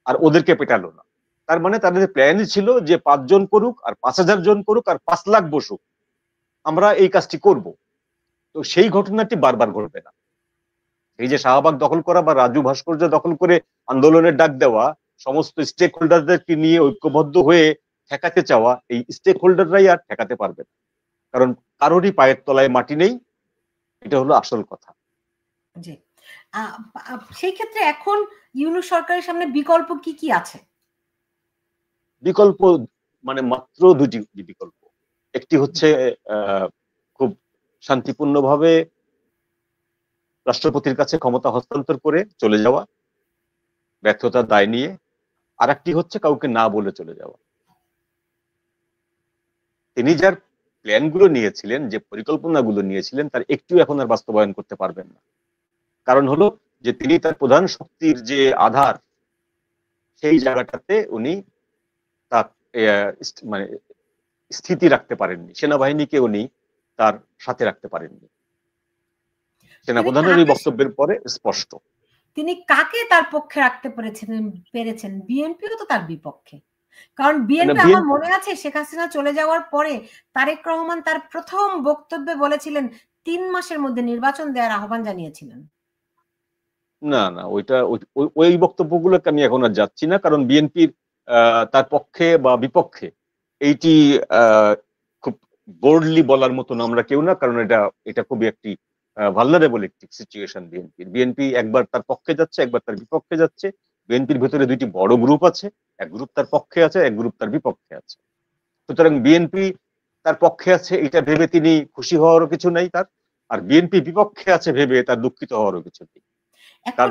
[SPEAKER 2] আর ওদেরকে পেটালো না। তার মানে তাদের প্ল্যানই ছিল যে 5 জন করুক আর 5000 জন করুক আর 5 লাখ বসুক, আমরা এই কাজটি করব। তো সেই ঘটনাটি বারবার ঘটবে না। এই যে শাহবাগ দখল করা বা রাজু ভাস্কর্য দখল করে আন্দোলনের ডাক দেওয়া, সমস্ত স্টেক হোল্ডারদেরকে নিয়ে ঐক্যবদ্ধ হয়ে ঠেকাতে চাওয়া, এই স্টেক হোল্ডাররাই আর ঠেকাতে পারবে না, কারণ কারোরই পায়ের তলায় মাটি নেই। এটা হলো আসল কথা।
[SPEAKER 1] জি, সেই ক্ষেত্রে এখন ইউনূস সরকারের সামনে বিকল্প কি কি আছে?
[SPEAKER 2] বিকল্প মানে মাত্র 2টি বিকল্প। একটি হচ্ছে খুব শান্তিপূর্ণভাবে রাষ্ট্রপতির কাছে ক্ষমতা হস্তান্তর করে চলে যাওয়া, ব্যর্থতার দায় নিয়ে। আর একটি হচ্ছে কাউকে না বলে চলে যাওয়া। তিনি যার প্ল্যানগুলো নিয়েছিলেন, যে পরিকল্পনাগুলো নিয়েছিলেন, তার একটু এখন আর বাস্তবায়ন করতে পারবেন না। কারণ হলো যে তিনি তার প্রধান শক্তির যে আধার, সেই জায়গাটাতে উনি তার মানে স্থিতি রাখতে পারেননি। সেনাবাহিনীকে উনি তার সাথে রাখতে পারেননি। সেনাপ্রধানের এই বক্তব্যের পরে স্পষ্ট।
[SPEAKER 1] তিনি কাকে তার পক্ষে রাখতে পেরেছেন? বিএনপিও তো তার বিপক্ষে। কারণ বিএনপি, আমার মনে আছে শেখ হাসিনা চলে যাওয়ার পরে তারেক রহমান তার প্রথম বক্তব্যে বলেছিলেন 3 মাসের মধ্যে নির্বাচন দেওয়ার আহ্বান জানিয়েছিলেন।
[SPEAKER 2] না না, ওই বক্তব্যগুলোকে আমি এখন আর যাচ্ছি না, কারণ বিএনপির তার পক্ষে বা বিপক্ষে এইটি খুব বোল্ডলি বলার মতন আমরা কেউ না, কারণ এটা খুবই একটি ভালনারেবল একটি সিচুয়েশন। বিএনপি একবার তার পক্ষে যাচ্ছে, একবার তার বিপক্ষে যাচ্ছে। বিএনপির ভেতরে 2টি বড় গ্রুপ আছে, এক গ্রুপ তার পক্ষে আছে, এক গ্রুপ তার বিপক্ষে আছে। সুতরাং বিএনপি তার পক্ষে আছে এটা ভেবে তিনি খুশি হওয়ারও কিছু নেই তার, আর বিএনপি বিপক্ষে আছে ভেবে তার দুঃখিত হওয়ারও কিছু নেই। তার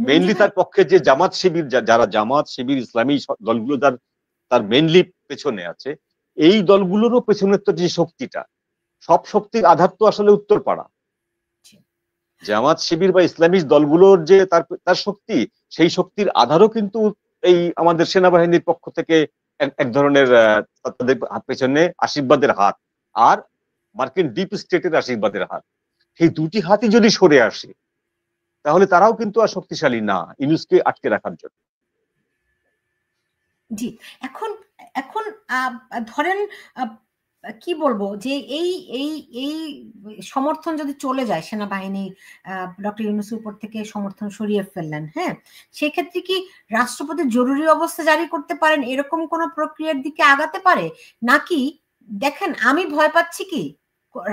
[SPEAKER 2] মেইনলি তার পক্ষে যে জামাত শিবির, যারা জামাত শিবির ইসলামী দলগুলো তার মেইনলি পেছনে আছে, এই দলগুলোরও পেছনের তো যে শক্তিটা, সব শক্তির আধার তো আসলে উত্তরপাড়া। জামাত শিবির বা ইসলামিক দলগুলোর যে তার শক্তি, সেই শক্তির আধারও কিন্তু এই আমাদের সেনাবাহিনীর পক্ষ থেকে এক ধরনের তাদের পেছনে আশীর্বাদের হাত, আর মার্কিন ডিপ স্টেটের আশীর্বাদের হাত। সেই দুটি হাতই যদি সরে আসে, তাহলে তারাও কিন্তু আর শক্তিশালী না ইউনুসকে আটকে রাখার জন্য।
[SPEAKER 1] জি, এখন এখন ধরেন কি বলবো যে এই এই এই সমর্থন যদি চলে যায়, সেনাবাহিনী ডক্টর ইউনূসের উপর থেকে সমর্থন সরিয়ে ফেললেন, হ্যাঁ, সেক্ষেত্রে কি রাষ্ট্রপতি জরুরি অবস্থা জারি করতে পারেন, এরকম কোন প্রক্রিয়ার দিকে আগাতে পারে নাকি? দেখেন, আমি ভয় পাচ্ছি কি,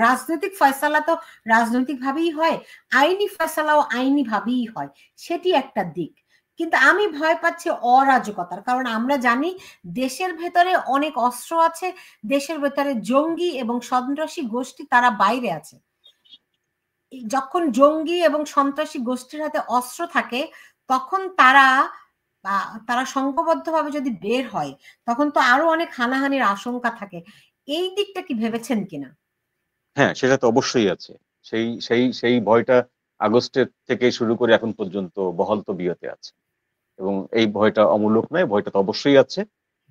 [SPEAKER 1] রাজনৈতিক ফয়সালা তো রাজনৈতিক ভাবেই হয়, আইনি ফয়সালাও আইনি ভাবেই হয়, সেটি একটা দিক। কিন্তু আমি ভয় পাচ্ছি অরাজকতার, কারণ আমরা জানি দেশের ভেতরে অনেক অস্ত্র আছে, দেশের ভেতরে জঙ্গি এবং সন্ত্রাসী গোষ্ঠী তারা বাইরে আছে। যখন জঙ্গি এবং সন্ত্রাসী গোষ্ঠীর হাতে অস্ত্র থাকে, তখন তারা সংঘবদ্ধভাবে যদি বের হয়, তখন তো আরো অনেক হানাহানির আশঙ্কা থাকে। এই দিকটা কি ভেবেছেন কিনা?
[SPEAKER 2] হ্যাঁ, সেটা তো অবশ্যই আছে। সেই সেই সেই ভয়টা আগস্টের থেকে শুরু করে এখন পর্যন্ত বহাল তবিয়তে আছে, এবং এই ভয়টা অমূলক নয়, ভয়টা তো অবশ্যই আছে।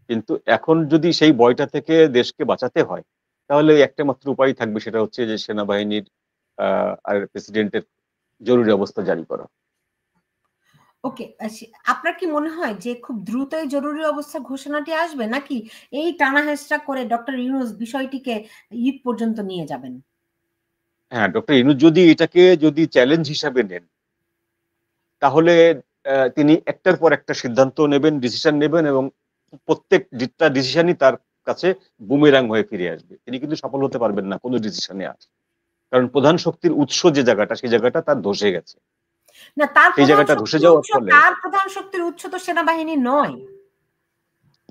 [SPEAKER 2] কিন্তু এখন যদি সেই ভয়টা থেকে দেশকে বাঁচাতে হয়, তাহলে একটা মাত্র উপায় থাকবে, সেটা হচ্ছে যে সেনাবাহিনীর আর প্রেসিডেন্টের জরুরি অবস্থা জারি করা।
[SPEAKER 1] ওকে, আপনার কি মনে হয় যে খুব দ্রুতই জরুরি অবস্থা ঘোষণাটি আসবে, নাকি এই টানা হেঁচড়া করে ডক্টর ইউনূস বিষয়টিকে ঈদ পর্যন্ত নিয়ে যাবেন?
[SPEAKER 2] হ্যাঁ, ডক্টর ইউনূস যদি এটাকে চ্যালেঞ্জ হিসাবে নেন, তাহলে তিনি একটার পর একটা সিদ্ধান্ত নেবেন, ডিসিশন নেবেন, এবং প্রত্যেকটা ডিসিশনই তার কাছে বুমেরাং হয়ে ফিরে আসবে। তিনি কিন্তু সফল হতে পারবেন না কোনো ডিসিশনে আর, কারণ প্রধান শক্তির উৎস যে জায়গাটা, সেই জায়গাটা তার ধসে গেছে।
[SPEAKER 1] না, তার
[SPEAKER 2] সেই জায়গাটা ধসে যাওয়ার ফলে
[SPEAKER 1] প্রধান শক্তির উৎস তো সেনাবাহিনী নয়।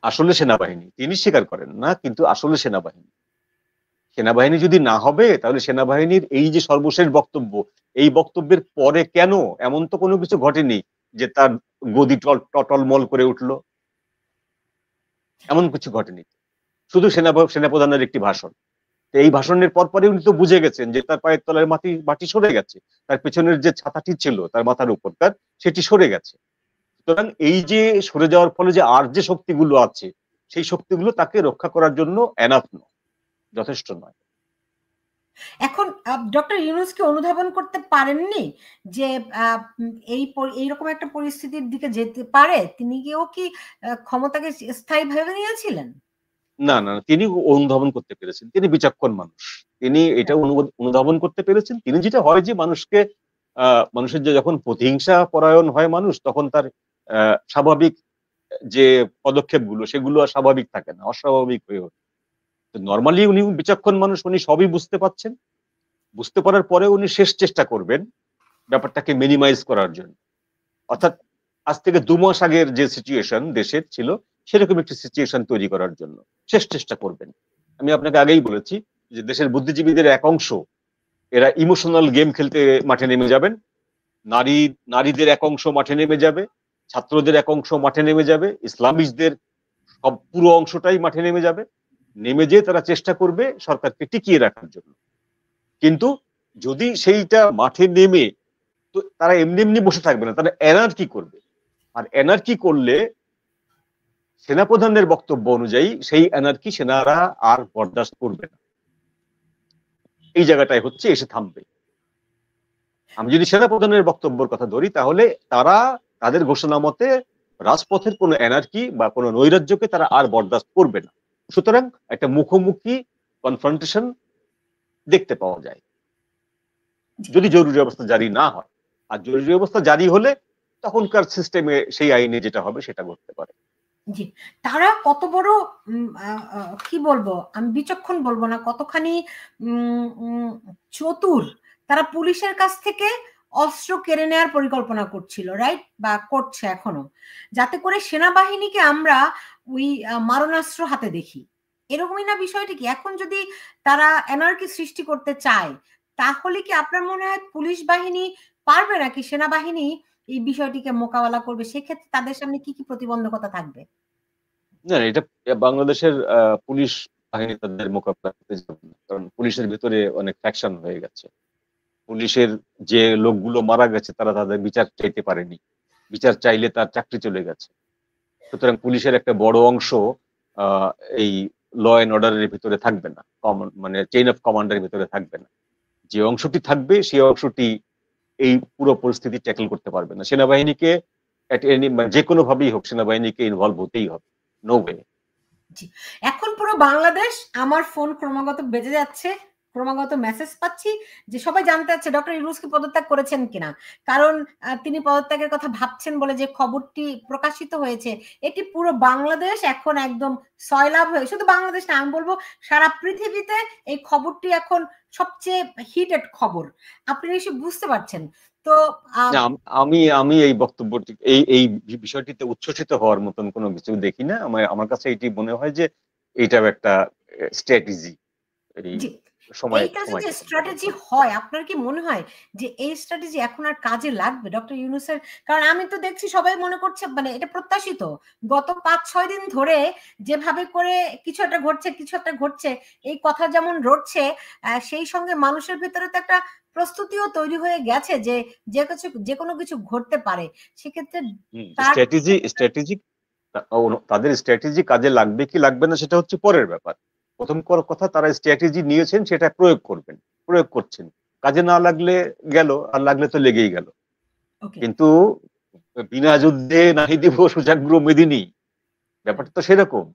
[SPEAKER 2] আসলে সেনাবাহিনী, তিনি স্বীকার করেন না, কিন্তু আসলে সেনাবাহিনী। সেনাবাহিনী যদি না হবে, তাহলে সেনাবাহিনীর এই যে সর্বশেষ বক্তব্য, এই বক্তব্যের পরে কেন এমন তো কোনো কিছু ঘটেনি যে তার গদি টলমল করে উঠলো, এমন কিছু ঘটেনি। শুধু সেনাপ্রধানের একটি ভাষণ। এই ভাষণের পরপরই উনি তো বুঝে গেছেন যে তার পায়ের তলার মাটি সরে গেছে, তার পেছনের যে ছাতাটি ছিল তার মাথার উপর, তার সেটি সরে গেছে। সুতরাং এই যে সরে যাওয়ার ফলে যে আর যে শক্তিগুলো আছে, সেই শক্তিগুলো তাকে রক্ষা করার জন্য এনাফ নয়, যথেষ্ট নয়।
[SPEAKER 1] এখন ডক্টর ইউনূস কি অনুধাবন করতে পারেননি যে এইরকম একটা পরিস্থিতির দিকে যেতে পারে? তিনি কি ক্ষমতাকে স্থায়ীভাবে নিয়েছিলেন?
[SPEAKER 2] না, না, তিনি অনুধাবন করতে পেরেছেন। তিনি বিচক্ষণ মানুষ। তিনি এটা অনুধাবন করতে পেরেছেন। তিনি যেটা হয় যে মানুষের যে যখন প্রতিহিংসা পরায়ণ হয় মানুষ, তখন তার স্বাভাবিক যে পদক্ষেপগুলো, সেগুলো আর স্বাভাবিক থাকে না, অস্বাভাবিক হয়ে ওঠে। নরমালি উনি বিচক্ষণ মানুষ, উনি সবই বুঝতে পারছেন। বুঝতে পারার পরে উনি শেষ চেষ্টা করবেন ব্যাপারটাকে মিনিমাইজ করার জন্য। অর্থাৎ আজ থেকে 2 মাস আগের যে সিচুয়েশন দেশের ছিল, সেরকম একটি সিচুয়েশন তৈরি করার জন্য শেষ চেষ্টা করবেন। আমি আপনাকে আগেই বলেছি যে দেশের বুদ্ধিজীবীদের এক অংশ, এরা ইমোশনাল গেম খেলতে মাঠে নেমে যাবেন। নারীদের এক অংশ মাঠে নেমে যাবে, ছাত্রদের এক অংশ মাঠে নেমে যাবে, ইসলামিস্টদের সব পুরো অংশটাই মাঠে নেমে যাবে। নেমে যেয়ে তারা চেষ্টা করবে সরকারকে টিকিয়ে রাখার জন্য। কিন্তু যদি সেইটা মাঠে নেমে, তো তারা এমনি এমনি বসে থাকবে না, তারা এনার্কি করবে। আর এনার্কি করলে সেনাপ্রধানের বক্তব্য অনুযায়ী সেই এনার্কি সেনারা আর বরদাস্ত করবে না। এই জায়গাটায় হচ্ছে এসে থামবে। আমি যদি সেনাপ্রধানের বক্তব্যের কথা ধরি, তাহলে তারা তাদের ঘোষণা মতে রাজপথের কোনো এনার্কি বা কোনো নৈরাজ্যকে তারা আর বরদাস্ত করবে না। সুতরাং একটা মুখোমুখি কনফ্রন্টেশন দেখতে পাওয়া যায়, যদি জরুরি অবস্থা জারি না হয়। আর জরুরি অবস্থা জারি হলে তখনকার সিস্টেমে সেই আইনে যেটা হবে সেটা করতে পারে।
[SPEAKER 1] জি, তারা কত বড় কি বলবো, আমি বিচক্ষণ বলবো না, কতখানি চতুর, তারা পুলিশের কাছ থেকে অস্ত্র কেড়ে নেওয়ার পরিকল্পনা করছিল, রাইট, বা করছে এখনো, যাতে করে সেনাবাহিনীকে আমরা ওই মারণাস্ত্র হাতে দেখি। এরকমই না বিষয়টি? কি এখন যদি তারা এনার্কি সৃষ্টি করতে চায়, তাহলে কি আপনার মনে হয় পুলিশ বাহিনী পারবে নাকি সেনাবাহিনী এই বিষয়টিকে মোকাবেলা করবে? সেক্ষেত্রে তাদের সামনে কি কি প্রতিবন্ধকতা থাকবে?
[SPEAKER 2] না, এটা বাংলাদেশের পুলিশ বাহিনী তাদের মোকাবিলা করতে যাবে না, কারণ পুলিশের ভিতরে অনেক ফ্যাকশন হয়ে গেছে। পুলিশের যে লোকগুলো মারা গেছে তারা তাদের বিচার চাইতে পারেনি, বিচার চাইলে তার চাকরি চলে গেছে। সুতরাং পুলিশের একটা বড় অংশ আহ, এই ল অ্যান্ড অর্ডারের ভিতরে থাকবে না, মানে চেইন অফ কমান্ডের ভিতরে থাকবে না। যে অংশটি থাকবে সেই অংশটি এই পুরো পরিস্থিতি ট্যাকেল করতে পারবে না। সেনাবাহিনীকে যে কোনো ভাবেই হোক সেনাবাহিনীকে ইনভলভ হতেই হবে, নো ওয়ে।
[SPEAKER 1] এখন পুরো বাংলাদেশ, আমার ফোন ক্রমাগত বেজে যাচ্ছে, ক্রমাগত মেসেজ পাচ্ছি যে সবাই জানতে চাচ্ছে ডক্টর ইউনূস কি পদত্যাগ করেছেন কিনা, কারণ তিনি পদত্যাগের কথা ভাবছেন বলে যে খবরটি প্রকাশিত হয়েছে, এটি পুরো বাংলাদেশ এখন একদম সয়লাভ হয়ে, শুধু বাংলাদেশ না আমি বলবো সারা পৃথিবীতে এই খবরটি এখন সবচেয়ে হিটেড খবর। আপনি নিশ্চয়ই বুঝতে পারছেন। তো
[SPEAKER 2] আমি আমি এই বক্তব্যটি এই বিষয়টিতে উচ্ছ্বসিত হওয়ার মতন কোনো কিছু দেখি না। আমার কাছে এটি মনে হয় যে এইটাও একটা স্ট্র্যাটেজি।
[SPEAKER 1] এইটা যদি স্ট্র্যাটেজি হয়, আপনার কি মনে হয় যে এই স্ট্র্যাটেজি এখন আর কাজে লাগবে ডক্টর ইউনূসের? কারণ আমি তো দেখছি সবাই মনে করছে মানে এটা প্রত্যাশিত, গত 5-6 দিন ধরে যেভাবে করে কিছু একটা ঘটছে এই কথা যেমন রটছে, সেই সঙ্গে মানুষের ভিতরে তো একটা প্রস্তুতিও তৈরি হয়ে গেছে যে যে কোনো কিছু ঘটতে পারে। সেক্ষেত্রে
[SPEAKER 2] স্ট্র্যাটেজি তাদের স্ট্র্যাটেজি কাজে লাগবে কি লাগবে না সেটা হচ্ছে পরের ব্যাপার। প্রথম কথা, তারা স্ট্র্যাটেজি নিয়েছেন, সেটা প্রয়োগ করছেন। কাজে না লাগলে গেল, আর লাগলে তো লেগেই গেল। কিন্তু বিনা যুদ্ধে নাহি দিব সুজাগ্র মেদিনী, ব্যাপারটা তো সেরকম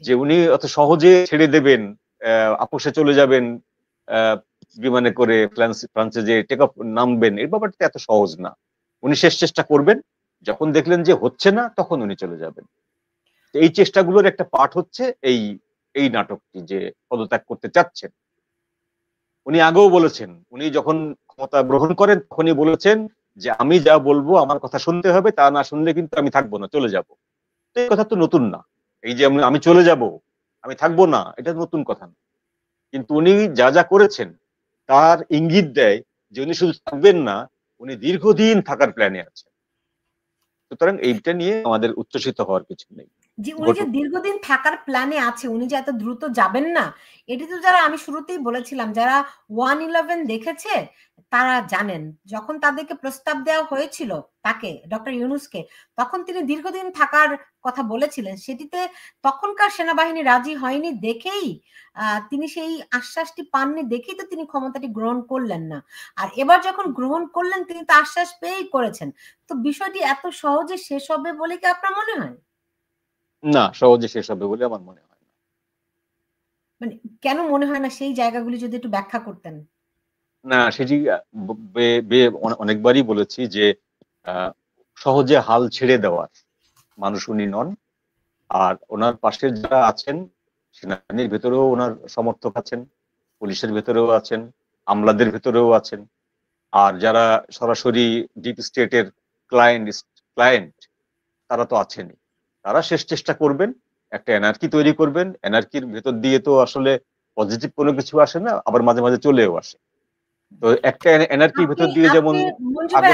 [SPEAKER 2] যে উনি অত সহজে ছেড়ে দেবেন, আপোষে চলে যাবেন, বিমানে করে ফ্রান্সে যে টেক অফ নামবেন, এই ব্যাপারটা এত সহজ না। উনি শেষ চেষ্টা করবেন, যখন দেখলেন যে হচ্ছে না তখন উনি চলে যাবেন। এই চেষ্টাগুলোর একটা পার্ট হচ্ছে এই নাটকটি, যে পদত্যাগ করতে চাচ্ছেন। উনি আগেও বলেছেন, উনি যখন ক্ষমতা গ্রহণ করেন তখনই বলেছেন যে আমি যা বলবো আমার কথা শুনতে হবে, তা না শুনলে কিন্তু আমি থাকবো না, চলে যাব। তো এই কথা তো নতুন না। এই যে আমি চলে যাব, আমি থাকবো না, এটা নতুন কথা না। কিন্তু উনি যা যা করেছেন তার ইঙ্গিত দেয় যে উনি শুধু থাকবেন না, উনি দীর্ঘদিন থাকার প্ল্যানে আছেন। সুতরাং এইটা নিয়ে আমাদের উচ্ছ্বসিত হওয়ার কিছু নেই।
[SPEAKER 1] যে উনি যে দীর্ঘদিন থাকার প্ল্যানে আছে, উনি যে এত দ্রুত যাবেন না, এটি তো যারা, আমি শুরুতেই বলেছিলাম, যারা 111 দেখেছে তারা জানেন। যখন তাদেরকে প্রস্তাব দেওয়া হয়েছিল তাকে, ডক্টর ইউনূসকে, তখন তিনি দীর্ঘদিন থাকার কথা বলেছিলেন। সেটিতে তখনকার সেনাবাহিনী রাজি হয়নি দেখেই, তিনি সেই আশ্বাসটি পাননি দেখেই তো তিনি ক্ষমতাটি গ্রহণ করলেন না। আর এবার যখন গ্রহণ করলেন তিনি তো আশ্বাস পেয়েই করেছেন। তো বিষয়টি এত সহজে শেষ হবে বলে কি আপনার মনে হয়?
[SPEAKER 2] না, সহজে শেষ হবে বলে আমার মনে হয় না।
[SPEAKER 1] মানে কেন মনে হয় না, সেই জায়গাগুলি যদি একটু ব্যাখ্যা করতেন।
[SPEAKER 2] না, সেটি অনেকবারই বলেছি যে সহজে হাল ছেড়ে দেওয়ার মানুষ উনি নন। আর ওনার পাশে যারা আছেন, সেনাবাহিনীর ভেতরেও ওনার সমর্থক আছেন, পুলিশের ভেতরেও আছেন, আমলাদের ভেতরেও আছেন, আর যারা সরাসরি ডিপ স্টেটের ক্লায়েন্ট তারা তো আছেনই। তারা শেষ চেষ্টা করবেন, একটা এনার্কি তৈরি করবেন। এনার্কির ভেতর দিয়ে তো আসলে পজিটিভ কোনো কিছু আসে না, আবার মাঝে মাঝে চলেও আসে। তো একটা এনার্কির ভেতর দিয়ে যেমন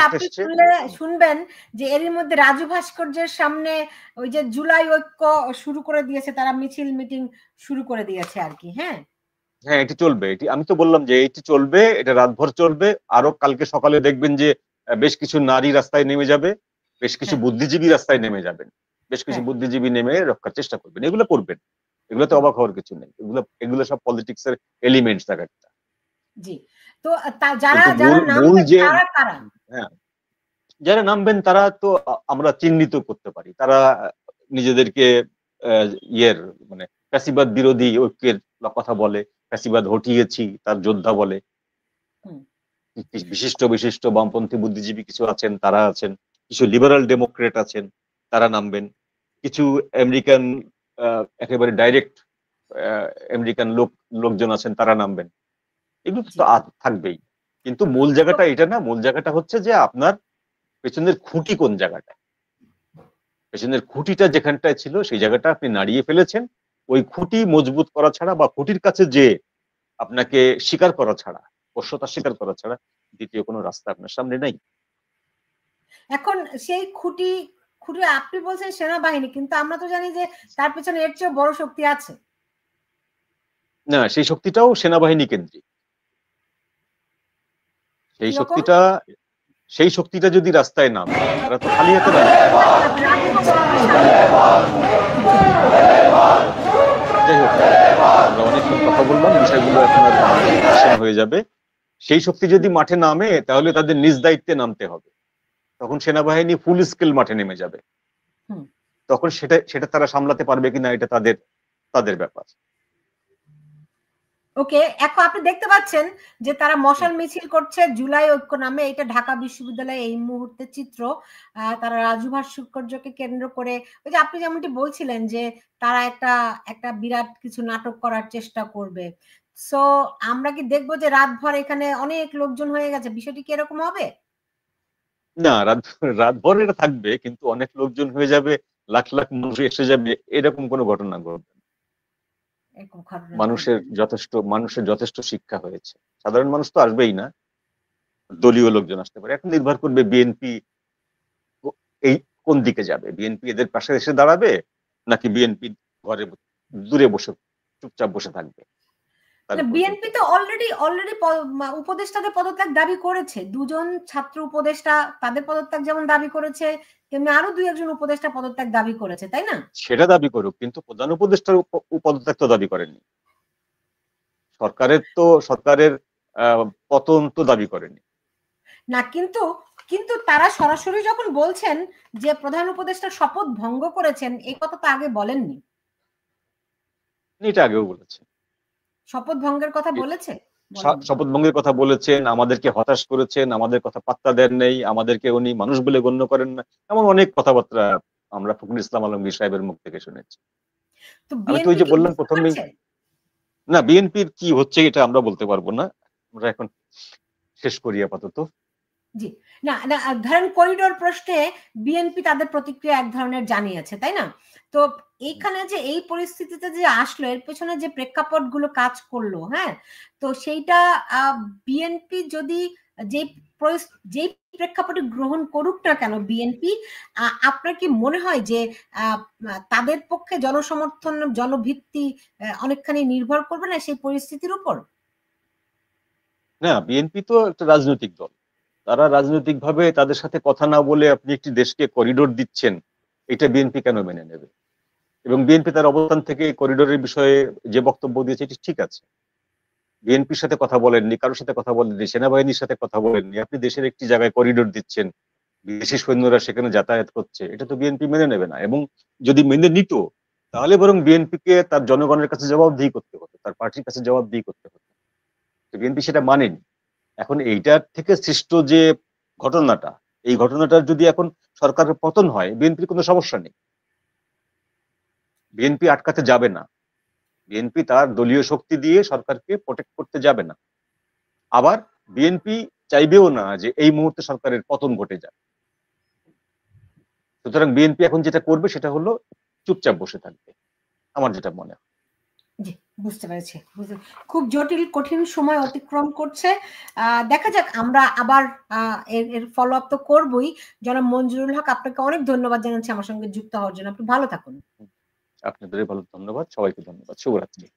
[SPEAKER 1] আপনি শুনবেন যে এরই মধ্যে রাজু ভাস্কর্যের সামনে ওই যে জুলাই ঐক্য শুরু করে দিয়েছে, তারা মিছিল মিটিং শুরু করে দিয়েছে আর কি। হ্যাঁ
[SPEAKER 2] হ্যাঁ, এটি চলবে। এটি আমি তো বললাম যে এটি চলবে, এটা রাতভর চলবে। আরো কালকে সকালে দেখবেন যে বেশ কিছু নারী রাস্তায় নেমে যাবে, বেশ কিছু বুদ্ধিজীবী রাস্তায় নেমে যাবেন, বেশ কিছু বুদ্ধিজীবী নেমে রক্ষার চেষ্টা করবেন। এগুলো করবেন, এগুলোতে অবাক হওয়ার কিছু নেই। এগুলো সব পলিটিক্স এর এলিমেন্টস এক একটা।
[SPEAKER 1] জি, তো যারা নামবেন তারা কারা?
[SPEAKER 2] হ্যাঁ, যারা নামবেন তারা তো আমরা চিহ্নিত করতে পারি। তারা নিজেদেরকে ইয়ের মানে ফ্যাসিবাদ বিরোধী ঐক্যের কথা বলে, ফ্যাসিবাদ হটিয়েছি তার যোদ্ধা বলে। বিশিষ্ট বিশিষ্ট বামপন্থী বুদ্ধিজীবী কিছু আছেন, তারা আছেন। কিছু লিবারাল ডেমোক্রেট আছেন, তারা নামবেন। কিছু আমেরিকান একেবারে ডাইরেক্ট আমেরিকান লোকজন আছেন, তারা নামবেন। এগুলো তো থাকবেই। কিন্তু মূল জায়গাটা এটা না, মূল জায়গাটা হচ্ছে যে আপনার পেছনের খুঁটি কোন জায়গাটায়। পেছনের খুঁটিটা যেখানটায় ছিল সেই জায়গাটা আপনি নাড়িয়ে ফেলেছেন। ওই খুঁটি মজবুত করা ছাড়া বা খুঁটির কাছে যে আপনাকে স্বীকার করা ছাড়া, বশ্যতা স্বীকার করা ছাড়া দ্বিতীয় কোনো রাস্তা আপনার সামনে নাই।
[SPEAKER 1] এখন সেই খুঁটি আপনি বলছেন সেনাবাহিনী, কিন্তু আমরা তো জানি যে তার পেছনে এর চেয়ে বড় শক্তি আছে।
[SPEAKER 2] না, সেই শক্তিটাও সেনাবাহিনী কেন্দ্রিক। সেই
[SPEAKER 1] কিরকম?
[SPEAKER 2] শক্তিটা যদি রাস্তায় নামে, তারা তো খালি হাতে নামে। যাই হোক, আমরা অনেকক্ষণ কথা বললাম, বিষয়গুলো এখন আর ভাষণ হয়ে যাবে। সেই শক্তি যদি মাঠে নামে, তাহলে তাদের নিজ দায়িত্বে নামতে হবে। তখন সেনাবাহিনী ফুল স্কেল মাঠে নেমে যাবে।
[SPEAKER 1] হুম।
[SPEAKER 2] তখন সেটা তারা সামলাতে পারবে কিনা, এটা তাদের ব্যাপার।
[SPEAKER 1] ওকে, এখন আপনি দেখতে পাচ্ছেন যে তারা মশাল মিছিল করছে জুলাই ঐক্য নামে। এটা ঢাকা বিশ্ববিদ্যালয়ে এই মুহূর্তে চিত্র। তারা রাজু ভাস্কর্যকে কেন্দ্র করে, ওই যে আপনি যেমনটি বলছিলেন যে তারা একটা বিরাট কিছু নাটক করার চেষ্টা করবে। সো আমরা কি দেখবো যে রাতভর এখানে অনেক লোকজন হয়ে গেছে? বিষয়টি কি এরকম হবে?
[SPEAKER 2] না, রাতভর এটা থাকবে, কিন্তু অনেক লোকজন হয়ে যাবে, লাখ লাখ মানুষ এসে যাবে, এরকম কোনো ঘটনা ঘটবে না।
[SPEAKER 1] এরকম ঘটনা
[SPEAKER 2] মানুষের যথেষ্ট শিক্ষা হয়েছে। সাধারণ মানুষ তো আসবেই না, দলীয় লোকজন আসতে পারে। এখন নির্ভর করবে বিএনপি এই কোন দিকে যাবে। বিএনপি এদের পাশে এসে দাঁড়াবে, নাকি বিএনপি ঘরে দূরে বসে চুপচাপ বসে থাকবে।
[SPEAKER 1] বিএনপি তো অলরেডি উপদেষ্টাদের পদত্যাগ দাবি করেছে। দুজন ছাত্র উপদেষ্টা তাদের পদত্যাগ যেমন দাবি করেছে, তেমনি আরো 2-1 উপদেষ্টা পদত্যাগ দাবি করেছে, তাই না?
[SPEAKER 2] সেটা দাবি করুক, কিন্তু প্রধান উপদেষ্টার পদত্যাগ তো দাবি করেনি। সরকারের পতন তো দাবি করেনি
[SPEAKER 1] না, কিন্তু তারা সরাসরি যখন বলছেন যে প্রধান উপদেষ্টা শপথ ভঙ্গ করেছেন, এই কথা তো আগে বলেননি।
[SPEAKER 2] এটা আগেও বলেছে,
[SPEAKER 1] শপথ ভঙ্গের কথা বলেছে।
[SPEAKER 2] শপথ ভঙ্গের কথা বলেছেন, আমাদেরকে হতাশ করেছেন, আমাদের কথা পাত্তা দেন নেই, আমাদেরকে উনি মানুষ বলে গণ্য করেন না, এমন অনেক কথাবার্তা আমরা ফখরুল ইসলাম আলমগীর সাহেবের মুখ থেকে শুনেছি।
[SPEAKER 1] তো
[SPEAKER 2] আমি তো ওই যে বললাম প্রথমেই, না বিএনপির কি হচ্ছে এটা আমরা বলতে পারবো না, আমরা এখন শেষ করি আপাতত।
[SPEAKER 1] জি, না ধরেন করিডোর প্রশ্নে বিএনপি তাদের প্রতিক্রিয়া এক ধরনের জানিয়েছে, তাই না? তো এইখানে যে এই পরিস্থিতিতে যে আসলো, এর পেছনে যে প্রেক্ষাপট গুলো কাজ করলো, হ্যাঁ, তো সেইটা বিএনপি যদি যে প্রেক্ষাপটে গ্রহণ করুক না কেন বিএনপি, আপনার কি মনে হয় যে তাদের পক্ষে জনসমর্থন, জনভিত্তি অনেকখানি নির্ভর করবে না সেই পরিস্থিতির উপর?
[SPEAKER 2] না, বিএনপি তো একটা রাজনৈতিক দল, তারা রাজনৈতিক ভাবে তাদের সাথে কথা না বলে আপনি একটি দেশকে করিডোর দিচ্ছেন, এটা বিএনপি কেন মেনে নেবে? এবং বিএনপি তার অবস্থান থেকে করিডোরের বিষয়ে যে বক্তব্য দিয়েছে এটি ঠিক আছে। বিএনপির সাথে কথা বলেননি, কারোর সাথে কথা বলেননি, সেনাবাহিনীর সাথে কথা বলেননি, আপনি দেশের একটি জায়গায় করিডোর দিচ্ছেন, বিদেশি সৈন্যরা সেখানে যাতায়াত করছে, এটা তো বিএনপি মেনে নেবে না। এবং যদি মেনে নিত, তাহলে বরং বিএনপিকে তার জনগণের কাছে জবাবদিহি করতে হতো, তার পার্টির কাছে জবাবদিহি করতে হতো। বিএনপি সেটা মানেনি। এখন এইটার থেকে সৃষ্ট যে ঘটনাটা, এই ঘটনাটার যদি এখন সরকারের পতন হয়, বিএনপির কোনো সমস্যা নেই, বিএনপি আটকাতে যাবে না, বিএনপি তার দলীয় শক্তি দিয়ে সরকারকে প্রোটেক্ট করতে যাবে না। আবার বিএনপি চাইবেও না যে এই মুহূর্তে সরকারের পতন ঘটে যায়। সুতরাং বিএনপি এখন যেটা করবে সেটা হলো চুপচাপ বসে থাকবে, আমার যেটা মনে হয়।
[SPEAKER 1] জি, বুঝতে পেরেছি। খুব জটিল কঠিন সময় অতিক্রম করছে। দেখা যাক, আমরা আবার এর ফলো আপ তো করবই। জনাব মঞ্জুরুল হক, আপনাকে অনেক ধন্যবাদ জানাচ্ছি আমার সঙ্গে যুক্ত হওয়ার জন্য। আপনি ভালো থাকুন।
[SPEAKER 2] আপনাদের ভালো, ধন্যবাদ, সবাইকে ধন্যবাদ, শুভরাত্রি।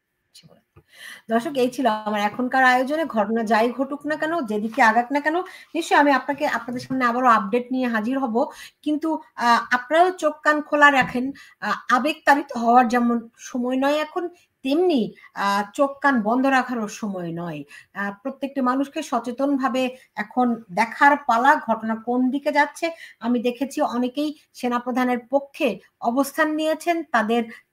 [SPEAKER 1] দর্শক, এই ছিল আমার এখনকার আয়োজনে। ঘটনা যাই ঘটুক না কেন, যেদিকে আগাক না কেন, নিশ্চয়ই আমি আপনাদের সামনে আবারও আপডেট নিয়ে হাজির হব। কিন্তু আপনারাও চোখ কান খোলা রাখেন। আবেগতাড়িত হওয়ার যেমন সময় নয় এখন, তেমনি চোখ কান বন্ধ রাখারও সময় নয়। প্রত্যেকটি মানুষকে সচেতন ভাবে এখন দেখার পালা, ঘটনা কোন দিকে যাচ্ছে। আমি দেখেছি অনেকেই সেনাপ্রধানের পক্ষে অবস্থান নিয়েছেন।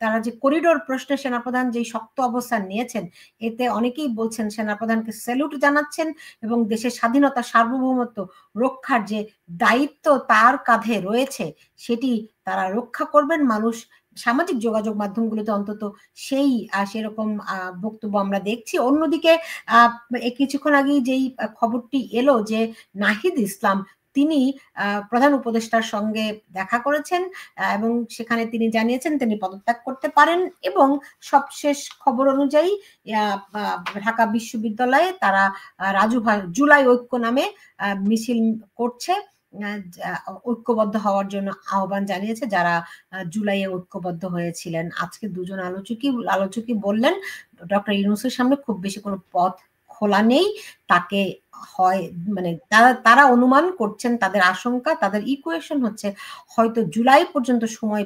[SPEAKER 1] তারা যে করিডোর প্রশ্নে সেনাপ্রধান যে শক্ত অবস্থান নিয়েছেন, এতে অনেকেই বলছেন সেনাপ্রধানকে স্যালুট জানাচ্ছেন এবং দেশের স্বাধীনতা সার্বভৌমত্ব রক্ষার যে দায়িত্ব তার কাঁধে রয়েছে, সেটি তারা রক্ষা করবেন। মানুষ সামাজিক যোগাযোগ মাধ্যমগুলোতে অন্তত সেরকম বক্তব্য আমরা দেখছি। অন্যদিকে কিছুক্ষণ আগেই যেই খবরটি এলো যে নাহিদ ইসলাম তিনি প্রধান উপদেষ্টার সঙ্গে দেখা করেছেন এবং সেখানে তিনি জানিয়েছেন তিনি পদত্যাগ করতে পারেন। এবং সবশেষ খবর অনুযায়ী ঢাকা বিশ্ববিদ্যালয়ে তারা জুলাই ঐক্য নামে মিছিল করছে ঐক্যবদ্ধ হওয়ার জন্য আহ্বান জানিয়েছে, যারা জুলাইয়ে ঐক্যবদ্ধ হয়েছিলেন। আজকে দুজন আলোচকই বললেন ডক্টর ইউনূসের সামনে খুব বেশি কোনো পথ খোলা নেই, তাকে হয় মানে তারা অনুমান করছেন, তাদের আশঙ্কা, তাদের ইকুয়েশন হচ্ছে হয়তো জুলাই পর্যন্ত সময়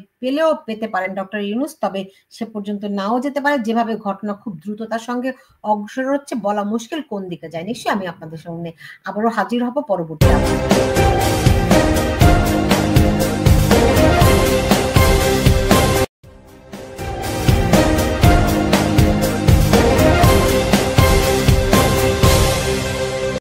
[SPEAKER 1] পেতে পারেন ডক্টর ইউনূস, তবে সে পর্যন্ত নাও যেতে পারে। যেভাবে ঘটনা খুব দ্রুততার সঙ্গে অগ্রসর হচ্ছে, বলা মুশকিল কোন দিকে যায়। নিশ্চয়ই আমি আপনাদের সঙ্গে আবারও হাজির হব পরবর্তী